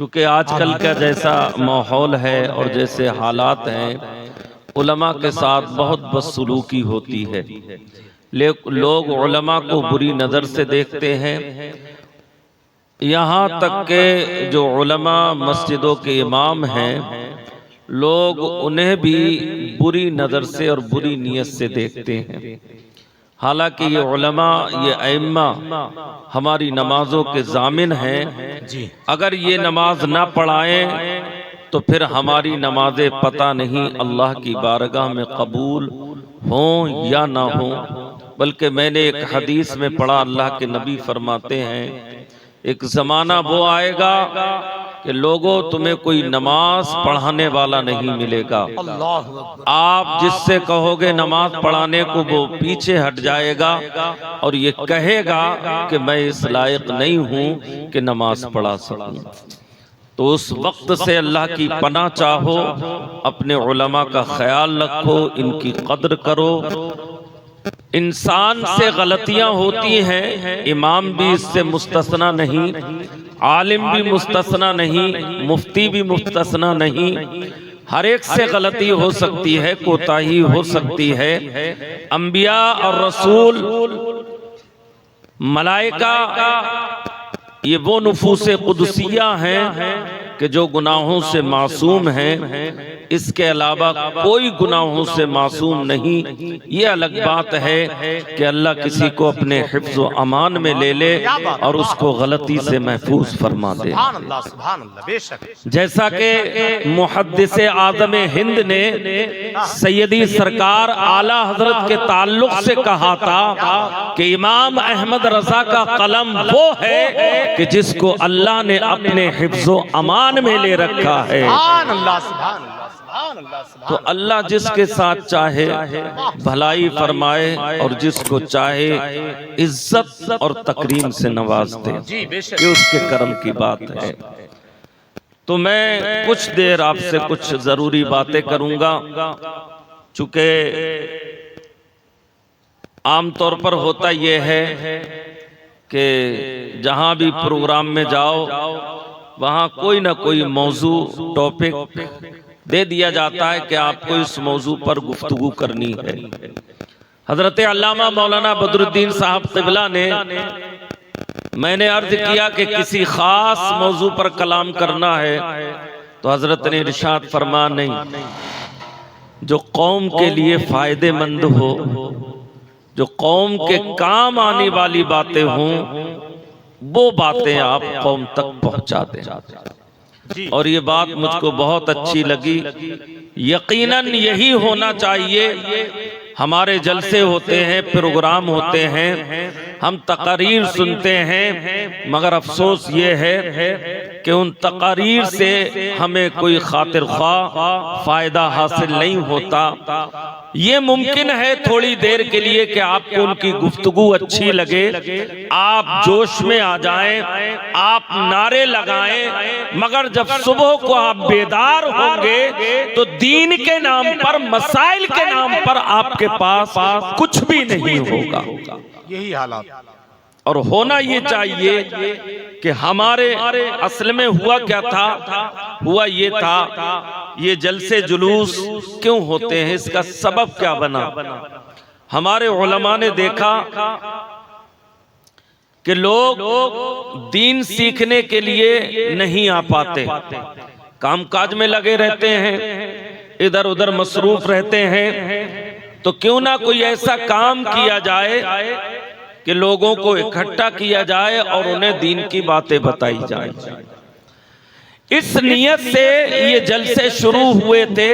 क्योंकि आजकल का जैसा माहौल है और जैसे हालात हैं, उलमा के साथ बहुत बदसलूकी होती है। लोग उलमा को बुरी नज़र से देखते हैं। यहाँ तक के जो उलमा मस्जिदों के इमाम हैं, लोग उन्हें भी बुरी नज़र से और बुरी नीयत से देखते हैं। हालांकि ये उलमा, ये अइम्मा हमारी नमाजों के जामिन हैं। अगर ये नमाज ना पढ़ाएं तो फिर हमारी नमाजें पता नहीं अल्लाह की बारगाह में कबूल हों या ना हों। बल्कि मैंने एक हदीस में पढ़ा, अल्लाह के नबी फरमाते हैं, एक ज़माना वो आएगा कि लोगों तुम्हें कोई नमाज पढ़ाने वाला नहीं मिलेगा। आप जिससे कहोगे नमाज पढ़ाने को वो पीछे हट जाएगा और ये कहेगा कि मैं इस लायक नहीं हूँ कि नमाज पढ़ा सकूं। तो उस वक्त से अल्लाह की पनाह चाहो, अपने उलमा का ख्याल रखो, इनकी कद्र करो। इंसान से गलतियां होती हैं, इमाम भी इससे मुस्तस्ना नहीं, आलिम भी मुस्तस्ना नहीं, मुफ्ती भी मुस्तस्ना नहीं। हर एक से गलती हो सकती है, कोताही हो सकती है। अंबिया और रसूल, मलाइका, ये वो नुफूसे कुदसिया हैं कि जो गुनाहों से मासूम हैं। इसके अलावा कोई गुनाहों से मासूम नहीं। ये अलग बात है कि अल्लाह किसी को अपने हिफ्ज़ व अमान में ले ले और उसको गलती से महफूज फरमा दे। जैसा कि मुहद्दिस आज़म हिंद ने सैयदी सरकार आला हजरत के ताल्लुक से कहा था कि इमाम अहमद रजा का कलम वो है कि जिसको अल्लाह ने अपने हिफ्ज़ व अमान में ले रखा है। तो अल्लाह जिसके साथ चाहे भलाई फरमाए और जिसको चाहे इज्जत और तकरीम से नवाज दे, ये उसके करम की बात है। तो मैं कुछ देर आपसे कुछ जरूरी बातें करूंगा। चूंकि आमतौर पर होता यह है कि जहां भी प्रोग्राम में जाओ वहां कोई ना कोई मौजू, टॉपिक दे दिया जाता है कि आपको इस मौजू पर गुफ्तगू करनी है। हजरत अल्लामा मौलाना बदरुद्दीन साहब क़िबला ने, मैंने अर्ज किया कि किसी खास मौजू पर कलाम करना है, तो हजरत ने इरशाद फरमा, नहीं, जो कौम के लिए फायदेमंद हो, जो कौम के काम आने वाली बातें हों, वो बातें आप कौम तक पहुंचा दें। और ये बात मुझको बहुत अच्छी लगी। यकीनन यही होना चाहिए। हमारे जलसे होते हैं, प्रोग्राम होते हैं, हम तकारीर सुनते हैं, मगर अफसोस ये है कि उन तकारीर से हमें कोई खातिर ख्वाह फायदा हासिल नहीं होता। ये मुमकिन है थोड़ी देर के लिए कि आपको उनकी गुफ्तगू अच्छी लगे, आप जोश में आ जाएं, आप नारे लगाएं, मगर जब सुबह को आप बेदार होंगे तो दीन के नाम पर, मसाइल के नाम पर आपके पास कुछ भी नहीं होगा। यही हालात। और होना ये चाहिए कि हमारे असल में हुआ क्या था, हुआ ये था, ये जलसे जुलूस क्यों होते हैं, इसका सबब क्या बना। हमारे उलमा ने देखा कि लोग दीन सीखने के लिए नहीं आ पाते, कामकाज में लगे रहते हैं, इधर उधर मसरूफ रहते हैं। तो क्यों ना कोई ऐसा काम किया जाए कि लोगों को इकट्ठा किया जाए और उन्हें दीन की बातें बताई जाए। इस नियत से ये जलसे शुरू हुए थे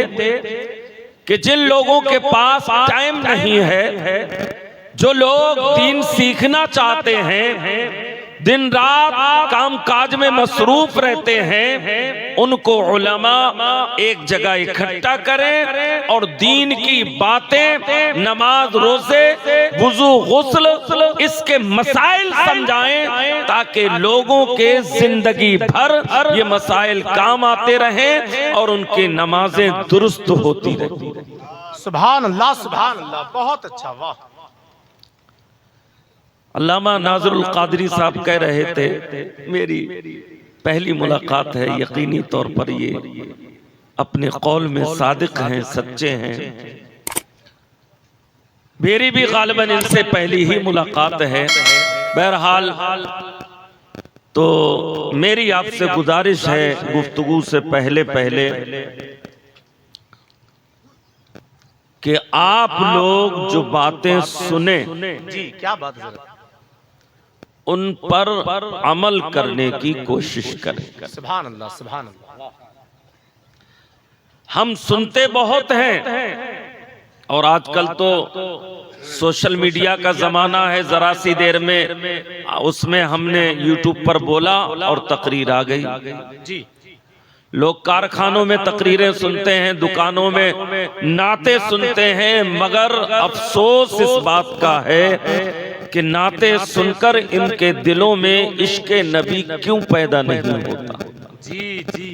कि जिन लोगों के पास टाइम नहीं है, जो लोग दीन सीखना चाहते हैं, दिन रात काम काज में मसरूफ रहते हैं, उनको उलमा एक जगह इकट्ठा करें और दीन की बातें, नमाज, रोजे, वुजू, गुस्ल, इसके मसाइल समझाएं ताकि लोगों के जिंदगी भर ये मसाइल काम आते रहें और उनकी नमाजें दुरुस्त होती रहें। सुभान अल्लाह, सुभान अल्लाह, बहुत अच्छा, वाह। अल्लामा नाज़रुल क़ादरी साहब कह रहे थे, मेरी पहली मुलाकात है, यकीनी तौर पर ये अपने कौल में सादिक हैं, सच्चे हैं। मेरी भी गालिबन इनसे पहली ही मुलाकात है। बहरहाल तो मेरी आपसे गुजारिश है, गुफ्तगू से पहले पहले कि आप लोग जो बातें सुने जी क्या बात है, उन पर अमल करने की कोशिश करें। सुभान अल्लाह सुभान अल्लाह। हम सुनते बहुत हैं और आजकल तो सोशल मीडिया का जमाना है, जरा सी देर में उसमें हमने यूट्यूब पर बोला और तकरीर आ गई। जी लोग कारखानों में तकरीरें सुनते हैं, दुकानों में नाते सुनते हैं, मगर अफसोस इस बात का है कि नाते सुनकर इनके दिलों में इश्क़े नबी क्यों पैदा नहीं होता। जी जी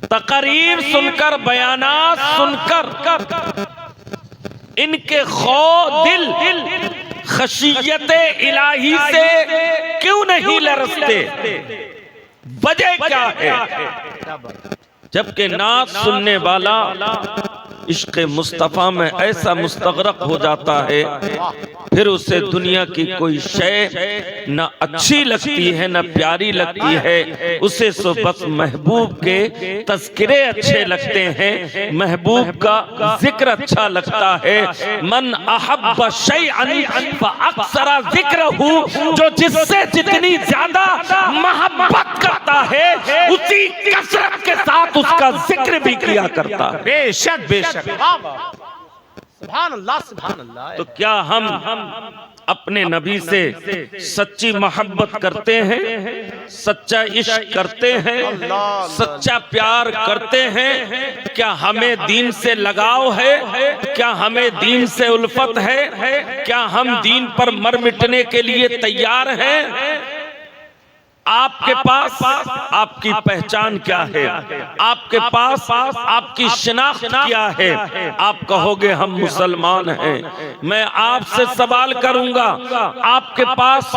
तकरीर सुनकर, बयानात सुनकर इनके दिल खशियते इलाही से क्यों नहीं लरसते? वजह क्या है? जबकि नात सुनने वाला इश्क़ मुस्तफ़ा में ऐसा मुस्तगरक हो जाता है, फिर उसे दुनिया की कोई शय न अच्छी लगती है न प्यारी लगती है। उसे सो बस महबूब के तज़किरे अच्छे लगते हैं, महबूब का जिक्र अच्छा लगता है। मन अहब्ब शैअन फअक्सरा ज़िक्रहु, जो जिससे जितनी ज्यादा मोहब्बत करता है उसी कसरत के साथ उसका जिक्र भी किया करता है। बेशक बेशक, सुभान अल्लाह सुभान अल्लाह। तो क्या हम अपने नबी से सच्ची मोहब्बत करते हैं, सच्चा इश्क करते हैं, सच्चा प्यार करते हैं? क्या हमें दीन से लगाव है? क्या हमें दीन से उल्फत है? क्या हम दीन पर मर मिटने के लिए तैयार हैं? आपके पास आपकी पहचान क्या है? आपके पास आपकी शिनाख्त क्या है? आप कहोगे हम मुसलमान हैं। मैं आपसे सवाल करूंगा, आपके पास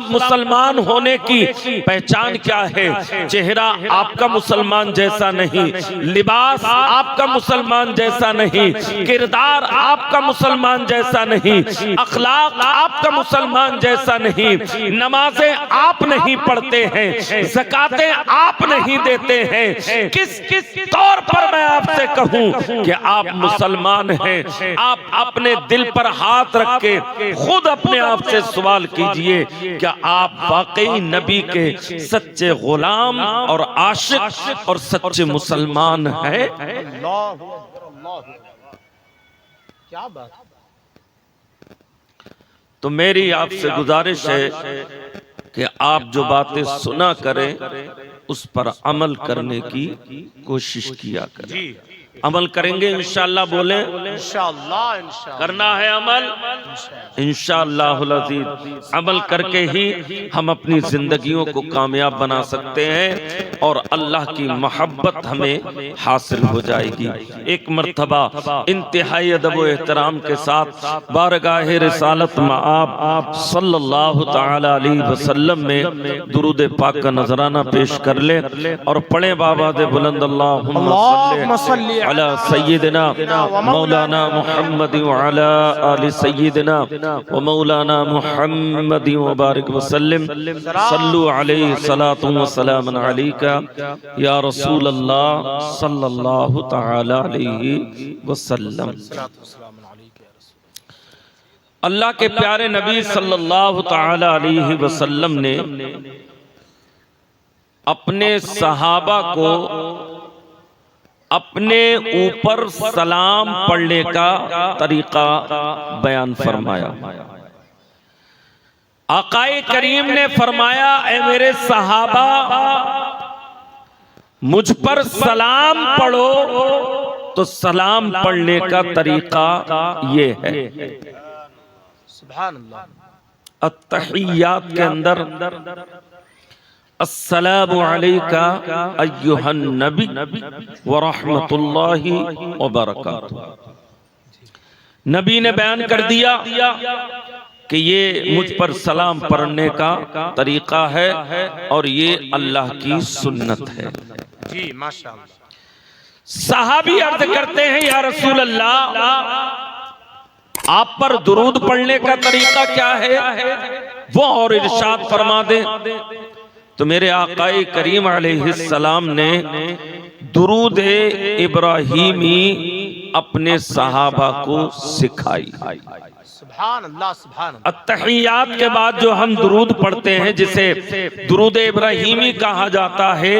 मुसलमान होने की पहचान क्या है? चेहरा आपका मुसलमान जैसा नहीं, लिबास आपका मुसलमान जैसा नहीं, किरदार आपका मुसलमान जैसा नहीं, अखलाक आपका मुसलमान जैसा नहीं, नमाजें आप नहीं पढ़ते हैं, ज़कातें आप नहीं देते हैं। किस तौर पर मैं आपसे कहूं कि आप मुसलमान हैं? आप अपने दिल पर हाथ रख के खुद अपने आप से सवाल कीजिए, क्या आप वाकई नबी के सच्चे गुलाम और आशिक और सच्चे मुसलमान हैं? क्या बात। तो मेरी आपसे गुजारिश है कि आप जो बातें सुना करें उस पर अमल करने की कोशिश किया करें। अमल करेंगे इंशाअल्लाह, बोले इंशाअल्लाह करना है अमल इंशाअल्लाहुल अज़ीज़। अमल करके ही हम अपनी जिंदगियों को कामयाब बना सकते हैं और अल्लाह की मोहब्बत हमें हासिल हो जाएगी। एक मर्तबा इंतहाई अदब व एहतराम के साथ बारगाह रिसालत मआब सल्लल्लाहु तआला अलैहि वसल्लम में दुरूद पाक का नजराना पेश कर ले और पढ़े बाबा दे बुलंद अल्लाहुम्मा सल्ली अला सय्यिदिना मौलाना मुहम्मद व अला आलि सय्यिदिना व मौलाना मुहम्मद व बारिक व सल्लिम सल्लु अलैहि सलातु व सलामन अलैका या रसूल अल्लाह सल्लल्लाहु तआला अलैहि वसल्लम। अल्लाह के प्यारे नबी सल्लल्लाहु तआला अलैहि वसल्लम ने अपने सहाबा को अपने ऊपर सलाम पढ़ने का तरीका बयान फरमाया। आकाए करीम ने फरमाया, ऐ मेरे सहाबा मुझ पर सलाम पढ़ो। तो सलाम पढ़ने का तरीका ये है। सुभान अल्लाह। अत्तहियात के अंदर अस्सलामु अलैका अय्युहन नबी व रहमतुल्लाहि व बरकातुहू। नबी ने बयान कर दिया कि ये मुझ पर सलाम पढ़ने का तरीका है और ये अल्लाह की सुन्नत है। जी माशाअल्लाह। सहाबी अर्ज करते हैं, या रसूल अल्लाह, आप पर दुरूद पढ़ने का तरीका क्या है, वो और इरशाद फरमा दे। तो मेरे आकाए करीम अलैहिस्सलाम ने दुरूद इब्राहीमी अपने सहाबा को सिखाई। सुभान अल्लाह सुभान अल्लाह। अत्तहियात के बाद जो हम दुरूद पढ़ते हैं, जिसे दुरूद इब्राहीमी कहा जाता है,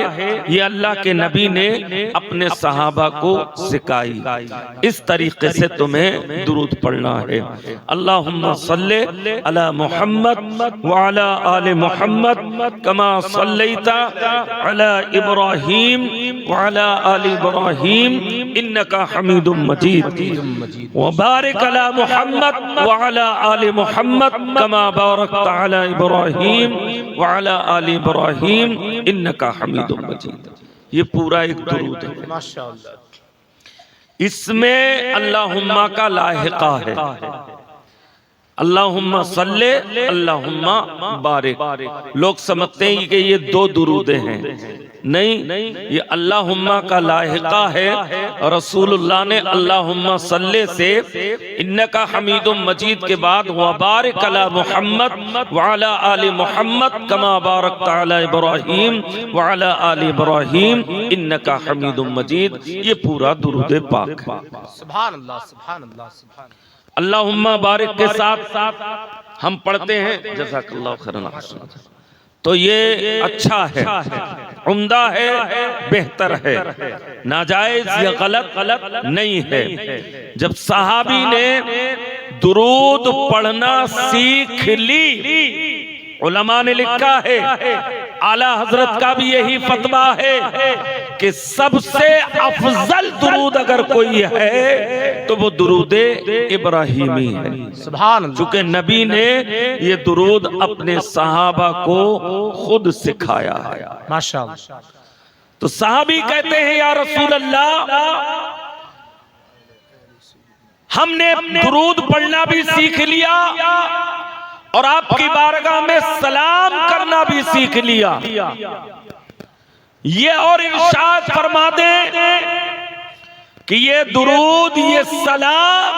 ये अल्लाह के नबी ने अपने सहाबा को सिखाई। इस तरीके से तुम्हें दुरूद पढ़ना है। अल्लाहुम्मा सल्ले अला मुहम्मद व अला आले मुहम्मद कमा सल्लैता अला इब्राहीम व अला आले इब्राहीम इन्नका हमीदुम मजीद व बारिक अला मुहम्मद व अला आले मुहम्मद कमा बारकता अला इब्राहीम व अला आले इब्राहीम इन्नका हमीदुम मजीद। ये पूरा एक दुरूद है माशाअल्लाह। इसमें अल्लाहुम्मा का लाहिका है, अल्लाहुम्मा सल्ले अल्लाहुम्मा बारिक। लोग समझते हैं कि ये दो दुरूदे हैं, नहीं, ये अल्लाहुम्मा का लाहिका है। रसूलुल्लाह ने अल्लाहुम्मा सल्ले से इन्नका हमीदुम मजीद के बाद व बारिक अला मुहम्मद व अला आले मुहम्मद कमा बारकता अला इब्राहीम व अला आले इब्राहीम इन्नका हमीदुम मजीद। ये पूरा दुरूद पाक है। सुभान अल्लाह सुभान अल्लाह सुभान अल्लाह। अल्लाहुम्मा बारिक के साथ हम पढ़ते हैं जज़ाकल्लाहु खैरन। तो ये अच्छा है, उम्दा है, बेहतर है, नाजायज या गलत नहीं है। जब सहाबी ने दुरूद पढ़ना सीख ली, उलमा ने लिखा है, आला हजरत का भी यही फतवा है कि सबसे अफजल दुरूद अगर कोई है तो वो दुरूद इब्राहीमी है। सुभान अल्लाह। चूंकि नबी ने ये दुरूद अपने सहाबा को खुद सिखाया है माशाअल्लाह। तो सहाबी कहते हैं, या रसूल अल्लाह, हमने दुरूद पढ़ना भी सीख लिया और आपकी बारगाह में सलाम करना भी सीख लिया। ये और इरशाद फरमा दे कि ये दुरूद, ये सलाम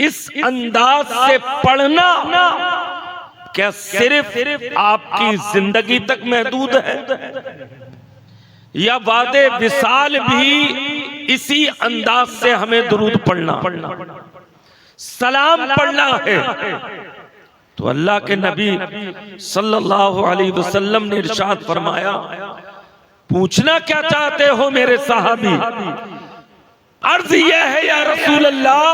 इस अंदाज से पढ़ना क्या सिर्फ आपकी जिंदगी तक महदूद है, या वादे विसाल भी इसी अंदाज से हमें दुरूद पढ़ना, सलाम पढ़ना है? तो अल्लाह के नबी सल्लल्लाहु अलैहि वसल्लम ने इरशाद फरमाया, पूछना क्या चाहते हो मेरे सहाबी? अर्ज यह है, या रसूल अल्लाह,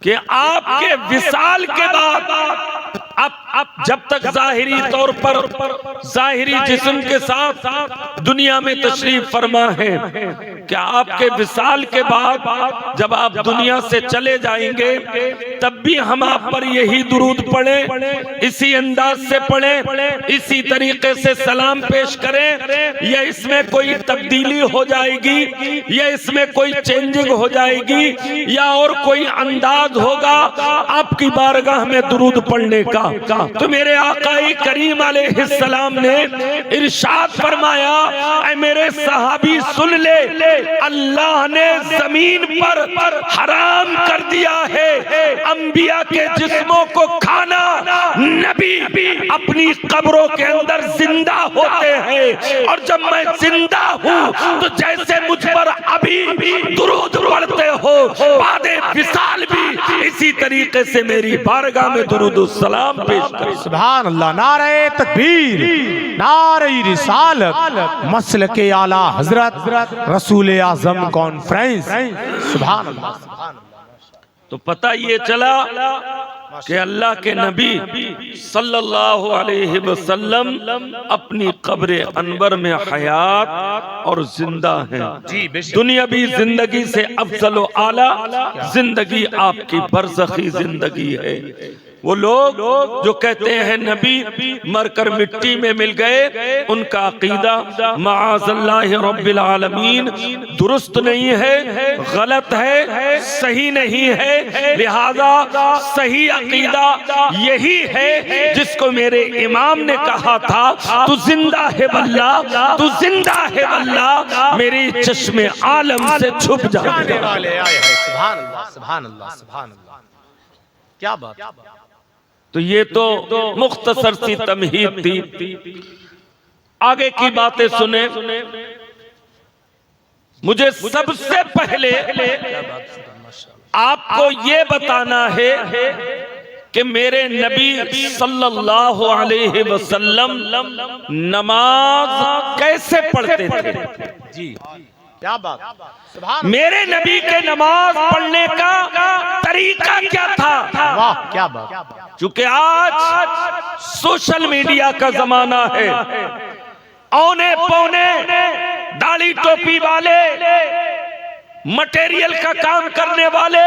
कि आपके विसाल के बाद अब जब तक जाहिरी तौर पर जाहिरी जिस्म के साथ दुनिया में तशरीफ फरमा है, क्या आपके विसाल के बाद जब आप दुनिया से चले जाएंगे तब भी हम आप पर यही दुरूद पढ़े, इसी अंदाज से पढ़े, इसी तरीके से सलाम पेश करें, या इसमें कोई तब्दीली हो जाएगी, या इसमें कोई चेंजिंग हो जाएगी, या और कोई अंदाज होगा आपकी बारगाह में दुरूद पढ़ने का? तो मेरे आकाई करीम अलैहिस्सलाम ने इरशाद फरमाया, ऐ मेरे सहाबी सुन ले, अल्लाह ने जमीन पर हराम कर दिया है अंबिया के जिस्मों को खाना। नबी अपनी कब्रों के अंदर जिंदा होते हैं, और जब मैं जिंदा हूँ तो जैसे मुझ पर अभी दुरूद पढ़ते हो, वादे विसाल भी इसी तरीके से मेरी बारगाह में दुरूद सलाम पेश करें। सुभान अल्लाह। नारे तकबीर, नारे रिसालत, मसलके आला हजरत, रसूल आजम कॉन्फ्रेंस। सुभान अल्लाह। तो पता ये चला कि अल्लाह के नबी सल्लल्लाहु अलैहि वसल्लम अपनी कब्र अनवर में हयात और जिंदा हैं। दुनियावी जिंदगी से अफजल व आला जिंदगी आपकी बरज़खी जिंदगी है। वो लोग जो कहते हैं नबी मरकर मिट्टी में मिल गए, उनका अकीदा माअज़ल्लाहि रब्बिल आलमीन दुरुस्त नहीं है, गलत है, सही नहीं है। लिहाजा सही अकीदा यही है जिसको मेरे इमाम ने कहा था, तू जिंदा है वल्लाह, तू जिंदा है वल्लाह, मेरे चश्मे आलम से छुप जाने वाले आए हैं। सुभान अल्लाह, सुभान अल्लाह, सुभान अल्लाह, क्या बात। तो ये तो मुख्तसर सी तमहीद थी। आगे की बातें सुने। मुझे सबसे पहले आपको ये बताना है कि मेरे नबी सल्लल्लाहु अलैहि वसल्लम नमाज कैसे पढ़ते थे। जी क्या बात, सुभान। मेरे नबी के नमाज पढ़ने का तरीका क्या था। वाह क्या बात। चूंकि आज सोशल मीडिया का जमाना है, औने पौने दाढ़ी टोपी वाले, मटेरियल का काम करने वाले,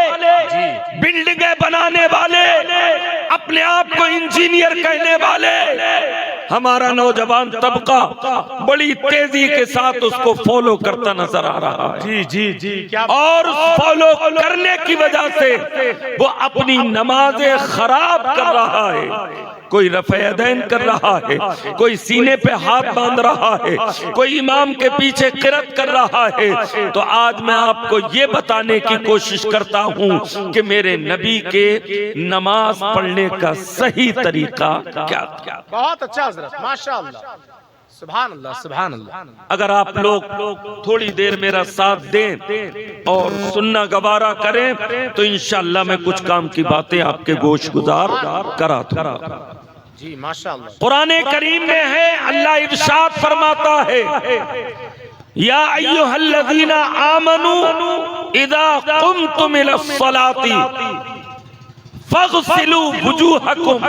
बिल्डिंगें बनाने वाले, अपने आप को इंजीनियर कहने वाले, हमारा नौजवान तबका बड़ी तेजी के साथ उसको फॉलो करता नजर आ रहा है। जी जी जी क्या। और फॉलो करने की वजह से वो अपनी नमाजें खराब कर रहा है। कोई रफ़े-यदैन कर रहा है, कोई सीने पे हाथ बांध रहा है, कोई इमाम के पीछे क़िरात कर रहा है। तो आज मैं आपको ये बताने की कोशिश करता हूँ कि मेरे नबी के नमाज पढ़ने का सही तरीका क्या क्या। बहुत अच्छा हज़रत, माशाअल्लाह, सुभान अल्लाह, सुभान अल्लाह। अगर आप लोग थोड़ी देर मेरा साथ दें और सुनना गवारा करें तो इंशाअल्लाह मैं कुछ काम की बातें आपके गोश गुजार करा दूंगा। जी माशाअल्लाह। कुरान करीम में है, अल्लाह इरशाद फरमाता है, या अय्युहल्लज़ीना आमनू इज़ा कुमतुम इलस्सलाती फग़सिलू वुजूहकुम।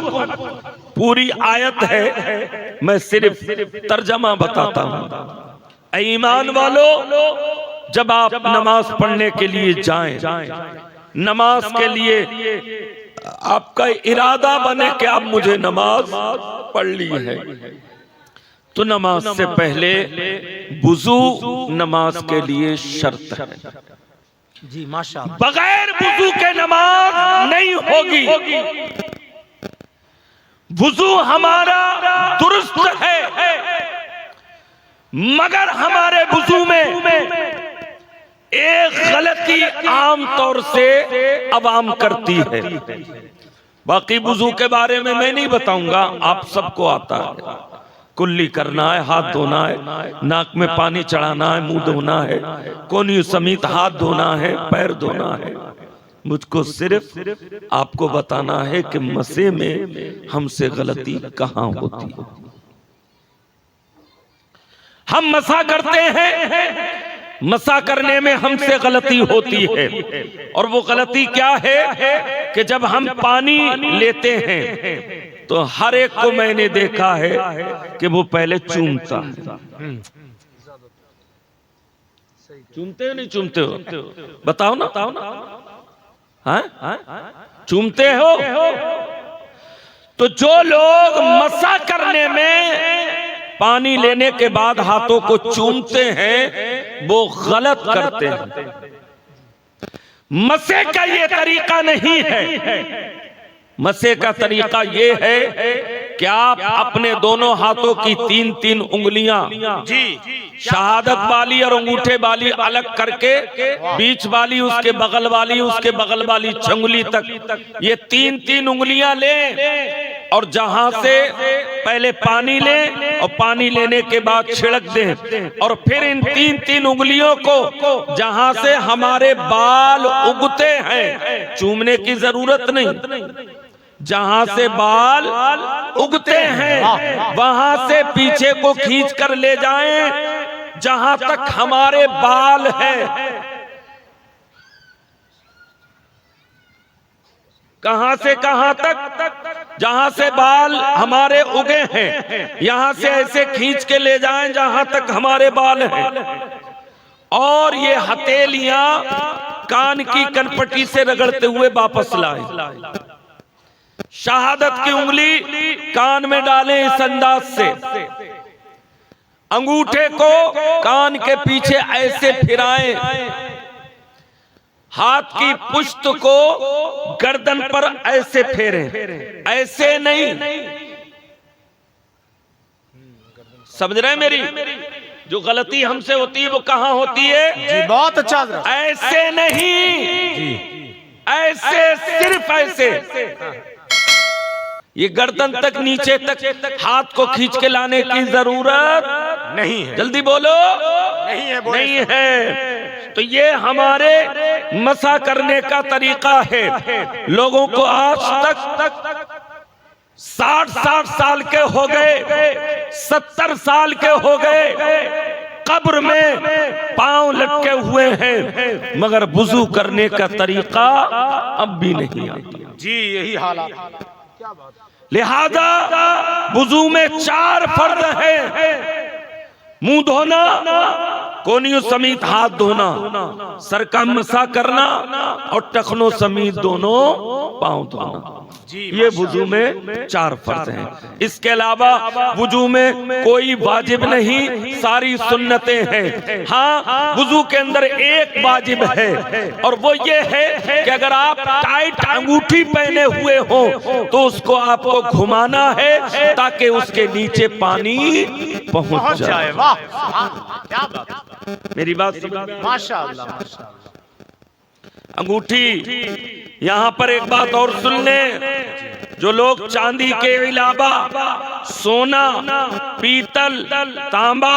पूरी आयत है, मैं सिर्फ तर्जमा बताता हूँ। ईमान वालों, जब आप नमाज पढ़ने के लिए जाएं, नमाज के लिए आपका इरादा बने कि आप मुझे नमाज पढ़नी है, तो नमाज से पहले वुजू नमाज के लिए शर्त है। जी माशाअल्लाह। बगैर वुजू के नमाज नहीं होगी। वुजू हमारा दुरुस्त है, मगर हमारे वुजू में एक गलती आम तौर से अवाम करती है। बाकी वुजू के बारे में मैं नहीं बताऊंगा, आप सबको आता है। कुल्ली करना है, हाथ धोना है, नाक में पानी चढ़ाना है, मुंह धोना है, कोहनी समेत हाथ धोना है, पैर धोना है। मुझको सिर्फ आपको बताना है कि मसे में हमसे गलती कहाँ होती है। हम मसा करते हैं, मसा करने में हमसे गलती होती है। और वो गलती क्या है कि जब हम पानी लेते हैं तो हर एक को मैंने देखा है कि वो पहले चूमता है। चूमते हो नहीं चूमते हो, बताओ ना, बताओ ना, हाँ चूमते हो। तो जो लोग मसा करने में पानी लेने के बाद हाथों को चूमते हैं, वो गलत करते हैं। मसे का ये तरीका नहीं है। मसे का तरीका ये है कि आप अपने दोनों हाथों की 3-3 उंगलियां, जी शहादत वाली और अंगूठे वाली अलग करके, बीच वाली, उसके बगल वाली, उसके बगल वाली छंगुली तक, ये 3-3 उंगलियां लें और जहां से पहले पानी लें और पानी लेने के बाद छिड़क दें। और फिर इन 3-3 उंगलियों को जहां से हमारे बाल उगते हैं, चूमने की जरूरत नहीं, जहां से बाल उगते हैं वहां से पीछे को खींच कर ले जाएं जहां तक हमारे बाल हैं। कहां से कहां तक? जहां से बाल हमारे उगे हैं, यहां से ऐसे खींच के ले जाएं जहां तक हमारे बाल हैं। और ये हथेलियां कान की कनपट्टी से रगड़ते हुए वापस लाएं। शहादत की उंगली कान में डालें इस अंदाज से, अंगूठे को कान के पीछे ऐसे फिराएं, हाथ की पुष्ट को गर्दन पर ऐसे फेरें, ऐसे नहीं, समझ रहे हैं मेरी? जो गलती हमसे होती है वो कहां होती है? जी बहुत अच्छा हजरत। ऐसे नहीं, ऐसे, सिर्फ ऐसे, ये गर्दन तक नीचे तक हाथ को खींच के लाने की जरूरत नहीं है। जल्दी बोलो, नहीं है, नहीं है। तो ये हमारे मसा करने का तरीका है। लोगों को आज तक 60 साल के हो गए, 70 साल के हो गए, कब्र में पांव लटके हुए हैं, मगर वुजू करने का तरीका अब भी नहीं आता। जी यही हालात। क्या बात। लिहाजा वुजू में 4 फर्ज है। मुंह धोना, कोनियों समेत हाथ धोना, सर का मसा करना और टखनों समेत दोनों पांव धोना। ये वुजू में 4 फर्ज हैं। इसके अलावा वुजू में कोई वाजिब नहीं, सारी सुन्नतें हैं। हाँ, वुजू के अंदर एक वाजिब है और वो ये है कि अगर आप टाइट अंगूठी पहने हुए हो तो उसको आपको घुमाना है ताकि उसके नीचे पानी पहुंच जाए। वाह क्या बात। मेरी बात माशाअल्लाह माशाअल्लाह। अंगूठी, यहां पर एक बात और सुन ले, जो लोग चांदी के अलावा सोना, पीतल, तांबा,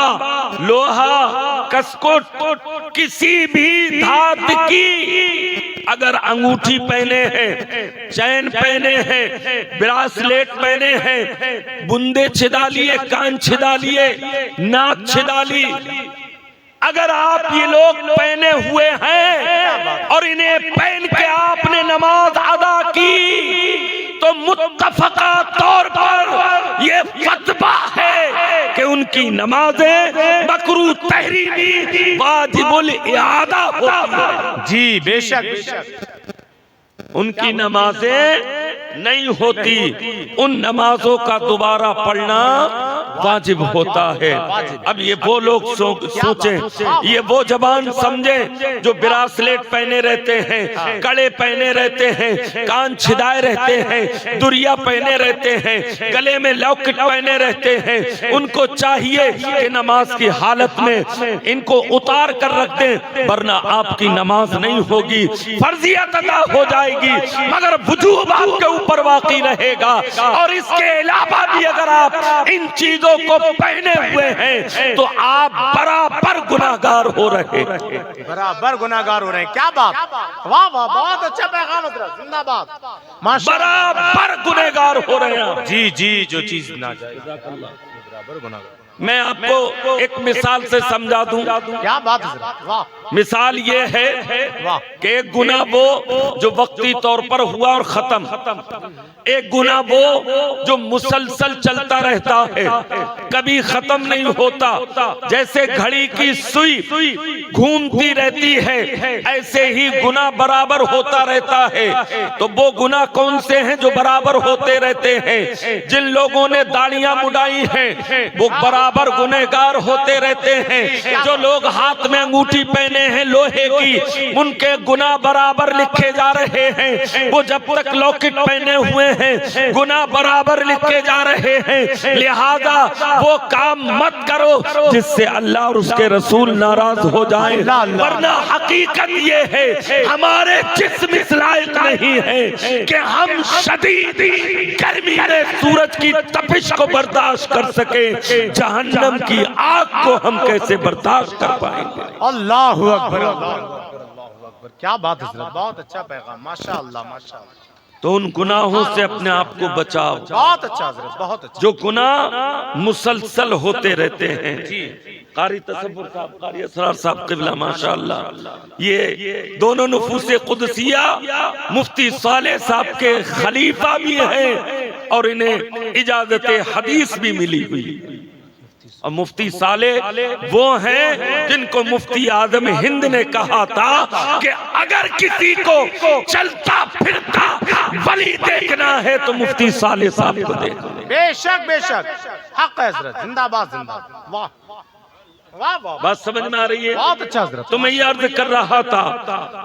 लोहा, कसकुट, किसी भी धातु की अगर अंगूठी पहने हैं, चैन पहने हैं, ब्रासलेट पहने हैं, बुंदे छिदा लिए, कान छिदा लिए, नाक छिदा ली, अगर आप ये लोग पहने हुए हैं और इन्हें पहन के आपने नमाज अदा की तो मुत्तफका तौर पर ये फतवा है कि उनकी नमाजें मकरू तहरीमी वाजिबुल इआदा होती है। जी बेशक बेशक। उनकी नमाजें नहीं होती, उन नमाजों का दोबारा पढ़ना वाजिब होता है। अब ये वो लोग सोचें, ये वो जवान समझें जो ब्रासलेट पहने रहते हैं, कड़े पहने रहते हैं, कान छिदाए रहते हैं, दुरिया पहने रहते हैं, गले में लॉकेट पहने रहते हैं, उनको चाहिए कि नमाज की हालत में इनको उतार कर रख दें, वरना आपकी नमाज नहीं होगी, फर्जियत अदा हो जाएगी, मगर वजूब आपके ऊपर बाकी रहेगा। और इसके अलावा भी अगर आप इन चीजों को पहने हुए हैं तो आप बराबर गुनाहगार हो रहे हैं, बराबर गुनाहगार हो रहे हैं। क्या बात। वाह वाह बहुत अच्छा पैगाम हज़रत, जिंदाबाद। बराबर गुनाहगार हो रहे हैं। जी जी, जो चीज ना जाए बराबर गुनाहगार। मैं आपको एक मिसाल से समझा दूं। क्या बात है। वाह। मिसाल ये है कि एक गुनाह वो जो वक्ती तौर पर हुआ और खत्म, एक गुनाह वो जो मुसलसल चलता रहता है, कभी खत्म नहीं होता। जैसे घड़ी की सुई घूमती रहती है, ऐसे ही गुनाह बराबर होता रहता है। तो वो गुनाह कौन से हैं जो बराबर होते रहते हैं? जिन लोगों ने दाढ़ियां मुड़ाई हैं वो बराबर गुनहगार होते रहते हैं। जो लोग हाथ में अंगूठी पहने हैं लोहे की, उनके गुनाह बराबर लिखे जा रहे हैं। वो जब तक लॉकेट पहने हुए हैं गुनाह बराबर लिखे जा रहे हैं। लिहाजा वो काम मत करो जिससे अल्लाह और उसके रसूल नाराज हो जाए, वरना हकीकत ये है हमारे जिस्म इस लायक नहीं है कि हम शदीद गर्मी में सूरज की तपिश को बर्दाश्त कर सके, जहन्नम की आग को हम कैसे बर्दाश्त कर पाएंगे। अल्लाहु अकबर, अल्लाहु अकबर। क्या बात है हज़रत, बहुत अच्छा पैगाम, माशाअल्लाह माशाअल्लाह। तो उन गुनाहों से अपने आप को बचाओ। बहुत अच्छा हज़रत, बहुत अच्छा। जो गुनाह मुसलसल होते रहते हैं। कारी तसव्वुर साहब, कारी असरार साहब क़िबला माशाअल्लाह, ये दोनों नुफूसे कुदसिया मुफ्ती सालेह साहब के खलीफा भी हैं और इन्हें इजाजत हदीस भी मिली हुई। और मुफ्ती साले वो हैं जिनको मुफ्ती आजम हिंद ने कहा था कि अगर किसी को चलता फिरता वली देखना है तो मुफ्ती साले साहब को देखो। बेशक बेशक, हक है हजरत, जिंदाबाद जिंदाबाद। वाह वाह वाह, बात समझ में आ रही है? बहुत अच्छा हजरत। तो मैं ये अर्ज कर रहा था,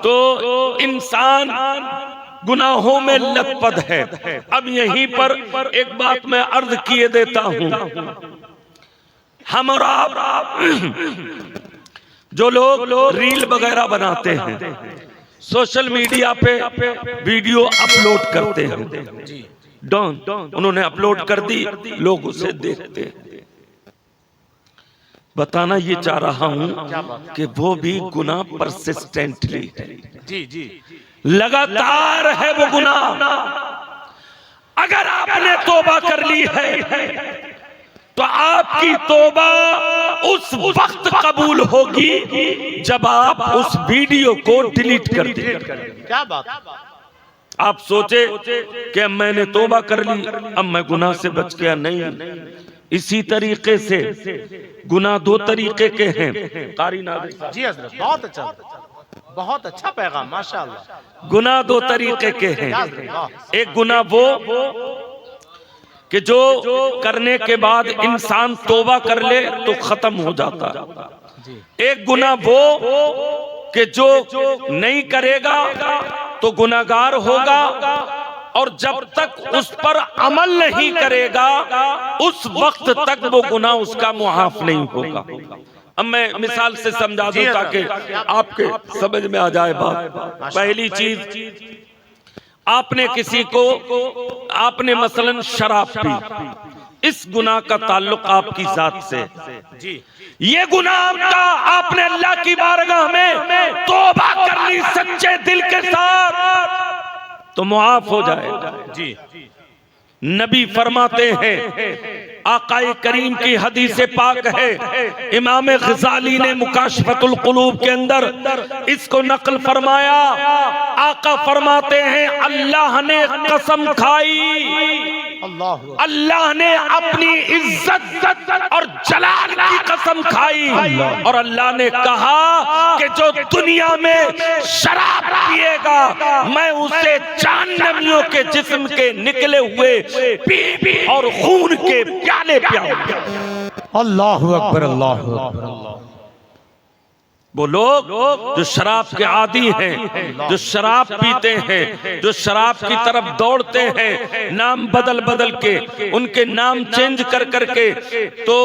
तो इंसान गुनाहों में लथपथ है। अब यहीं पर एक बात मैं अर्ज किए देता हूँ। हम और आप जो लोग रील वगैरह बनाते हैं, सोशल मीडिया पे वीडियो अपलोड करते हैं, डॉन उन्होंने अपलोड कर दी, लोग उसे देखते हैं। बताना ये चाह रहा हूं कि वो भी गुनाह परसिस्टेंटली, जी जी, लगातार है वो गुनाह। अगर आपने तौबा कर ली है तो आपकी तौबा उस वक्त कबूल होगी जब आप उस वीडियो को डिलीट कर दें। क्या बात। आप सोचे कि मैंने तौबा कर ली, अब मैं गुनाह से बच गया, नहीं। इसी तरीके से गुनाह दो तरीके के हैं। कारी नाज़िर जी हजरत, बहुत अच्छा, बहुत अच्छा पैगाम, माशाअल्लाह। गुनाह दो तरीके के हैं। एक गुनाह वो कि जो करने के बाद इंसान तौबा कर ले तो खत्म हो जाता। एक गुनाह वो कि जो नहीं करेगा तो गुनाहगार होगा, और जब तक उस पर अमल नहीं करेगा उस वक्त तक वो गुनाह उसका मुआफ नहीं होगा। अब मैं मिसाल से समझा दूं ताकि आपके समझ में आ जाए बात। पहली चीज, आपने किसी को, आपने मसलन शराब पी, इस गुनाह का ताल्लुक आपकी जात से जी, ये गुनाह का आपने अल्लाह की बारगाह में तौबा कर ली सच्चे दिल के साथ तो मुआफ हो जाएगा जी। नबी फरमाते हैं, आकाए करीम की हदीस पाक है, इमाम ग़ज़ाली ने मुकाशफतुल क़ुलूब के अंदर इसको नकल फरमाया। आका फरमाते हैं, अल्लाह ने कसम खाई, अल्लाह ने अपनी इज्जत और जलाल की कसम खाई, और अल्लाह ने कहा कि जो दुनिया में शराब पिएगा मैं उसे जहन्नमियों के जिस्म के निकले हुए पी और खून के प्याले पियाऊंगा। अल्लाहु अकबर, अल्लाहु अकबर। वो लोग जो शराब के आदी हैं, जो शराब पीते हैं, जो शराब की तरफ दौड़ते हैं, नाम बदल बदल के, उनके नाम चेंज कर करके, तो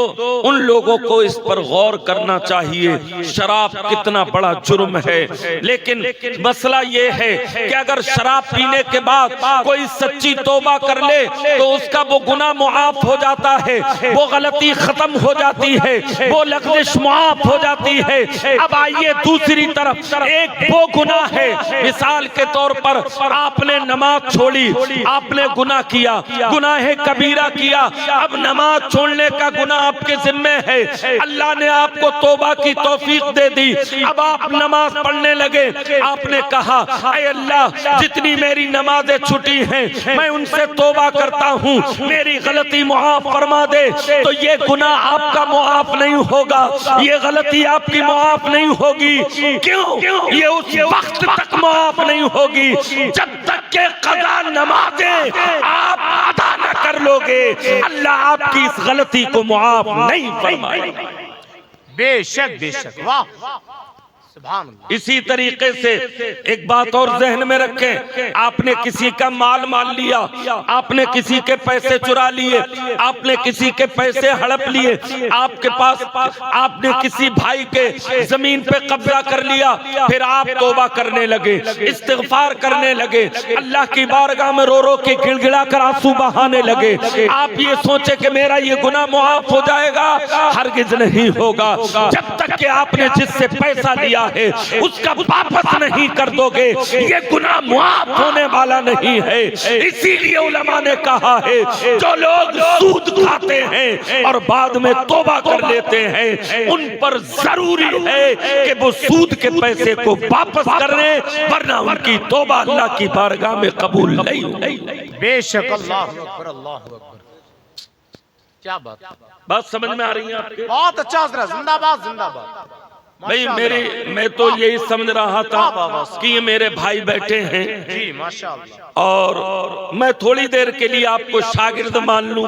उन लोगों को इस पर गौर करना चाहिए शराब कितना बड़ा जुर्म है। लेकिन मसला ये है कि अगर शराब पीने के बाद कोई सच्ची तौबा कर ले तो उसका वो गुनाह मुआफ हो जाता है, वो गलती खत्म हो जाती है, वो लग़ज़िश मुआफ हो जाती है। अब आइए दूसरी तरफ, एक वो गुनाह है, मिसाल के तौर पर आपने नमाज छोड़ी, आपने गुनाह किया, गुनाह कबीरा किया, अब नमाज छोड़ने का गुनाह आपके जिम्मे है, अल्लाह ने आपको तौबा की तौफीक दे दी, अब आप नमाज पढ़ने लगे, आपने कहा ऐ अल्लाह जितनी मेरी नमाजें छूटी हैं मैं उनसे तौबा करता हूँ, मेरी गलती मुआफ फरमा दे, तो ये गुनाह आपका मुआफ नहीं होगा, ये गलती आपकी मुआफ नहीं होगी। क्यों? ये उस वक्त तक माफ नहीं होगी जब तक के कज़ा नमाजें आप अदा न कर लोगे, अल्लाह आपकी इस गलती को मुआफ नहीं फरमाएगा। बेशक बेशक, वाह, सुभान अल्लाह। इसी तरीके से एक बात और जहन में रखें, आपने किसी का माल लिया, आपने किसी के पैसे चुरा लिए, आपने किसी के पैसे हड़प लिए, आपके पास आपने किसी भाई के जमीन पे कब्जा कर लिया, फिर आप तौबा करने लगे, इस्तिग़फ़ार करने लगे, अल्लाह की बारगाह में रो रो के गिड़गिड़ा कर आंसू बहाने लगे। आप ये सोचे कि मेरा ये गुनाह मुआफ हो जाएगा, हरगिज़ नहीं होगा। जब तक कि आपने जिससे पैसा लिया है उसका वापस नहीं कर दोगे ये गुनाह मुआफ होने वाला नहीं है। इसीलिए उलमा ने कहा है जो लोग सूद खाते हैं और बाद में तौबा कर लेते हैं उन पर जरूरी है कि वो सूद के पैसे को वापस करें, वरना उनकी तौबा अल्लाह की बारगाह में कबूल नहीं होगी। बेशक, अल्लाहु अकबर, अल्लाहु अकबर। क्या बात, बात समझ में आ रही है आपके? बहुत अच्छा हजरत, जिंदाबाद जिंदाबाद। भाई माशाअल्लाह। मैं तो यही समझ रहा था कि ये मेरे भाई बैठे हैं जी माशाअल्लाह। और मैं थोड़ी देर के लिए आपको शागिर्द मान लूं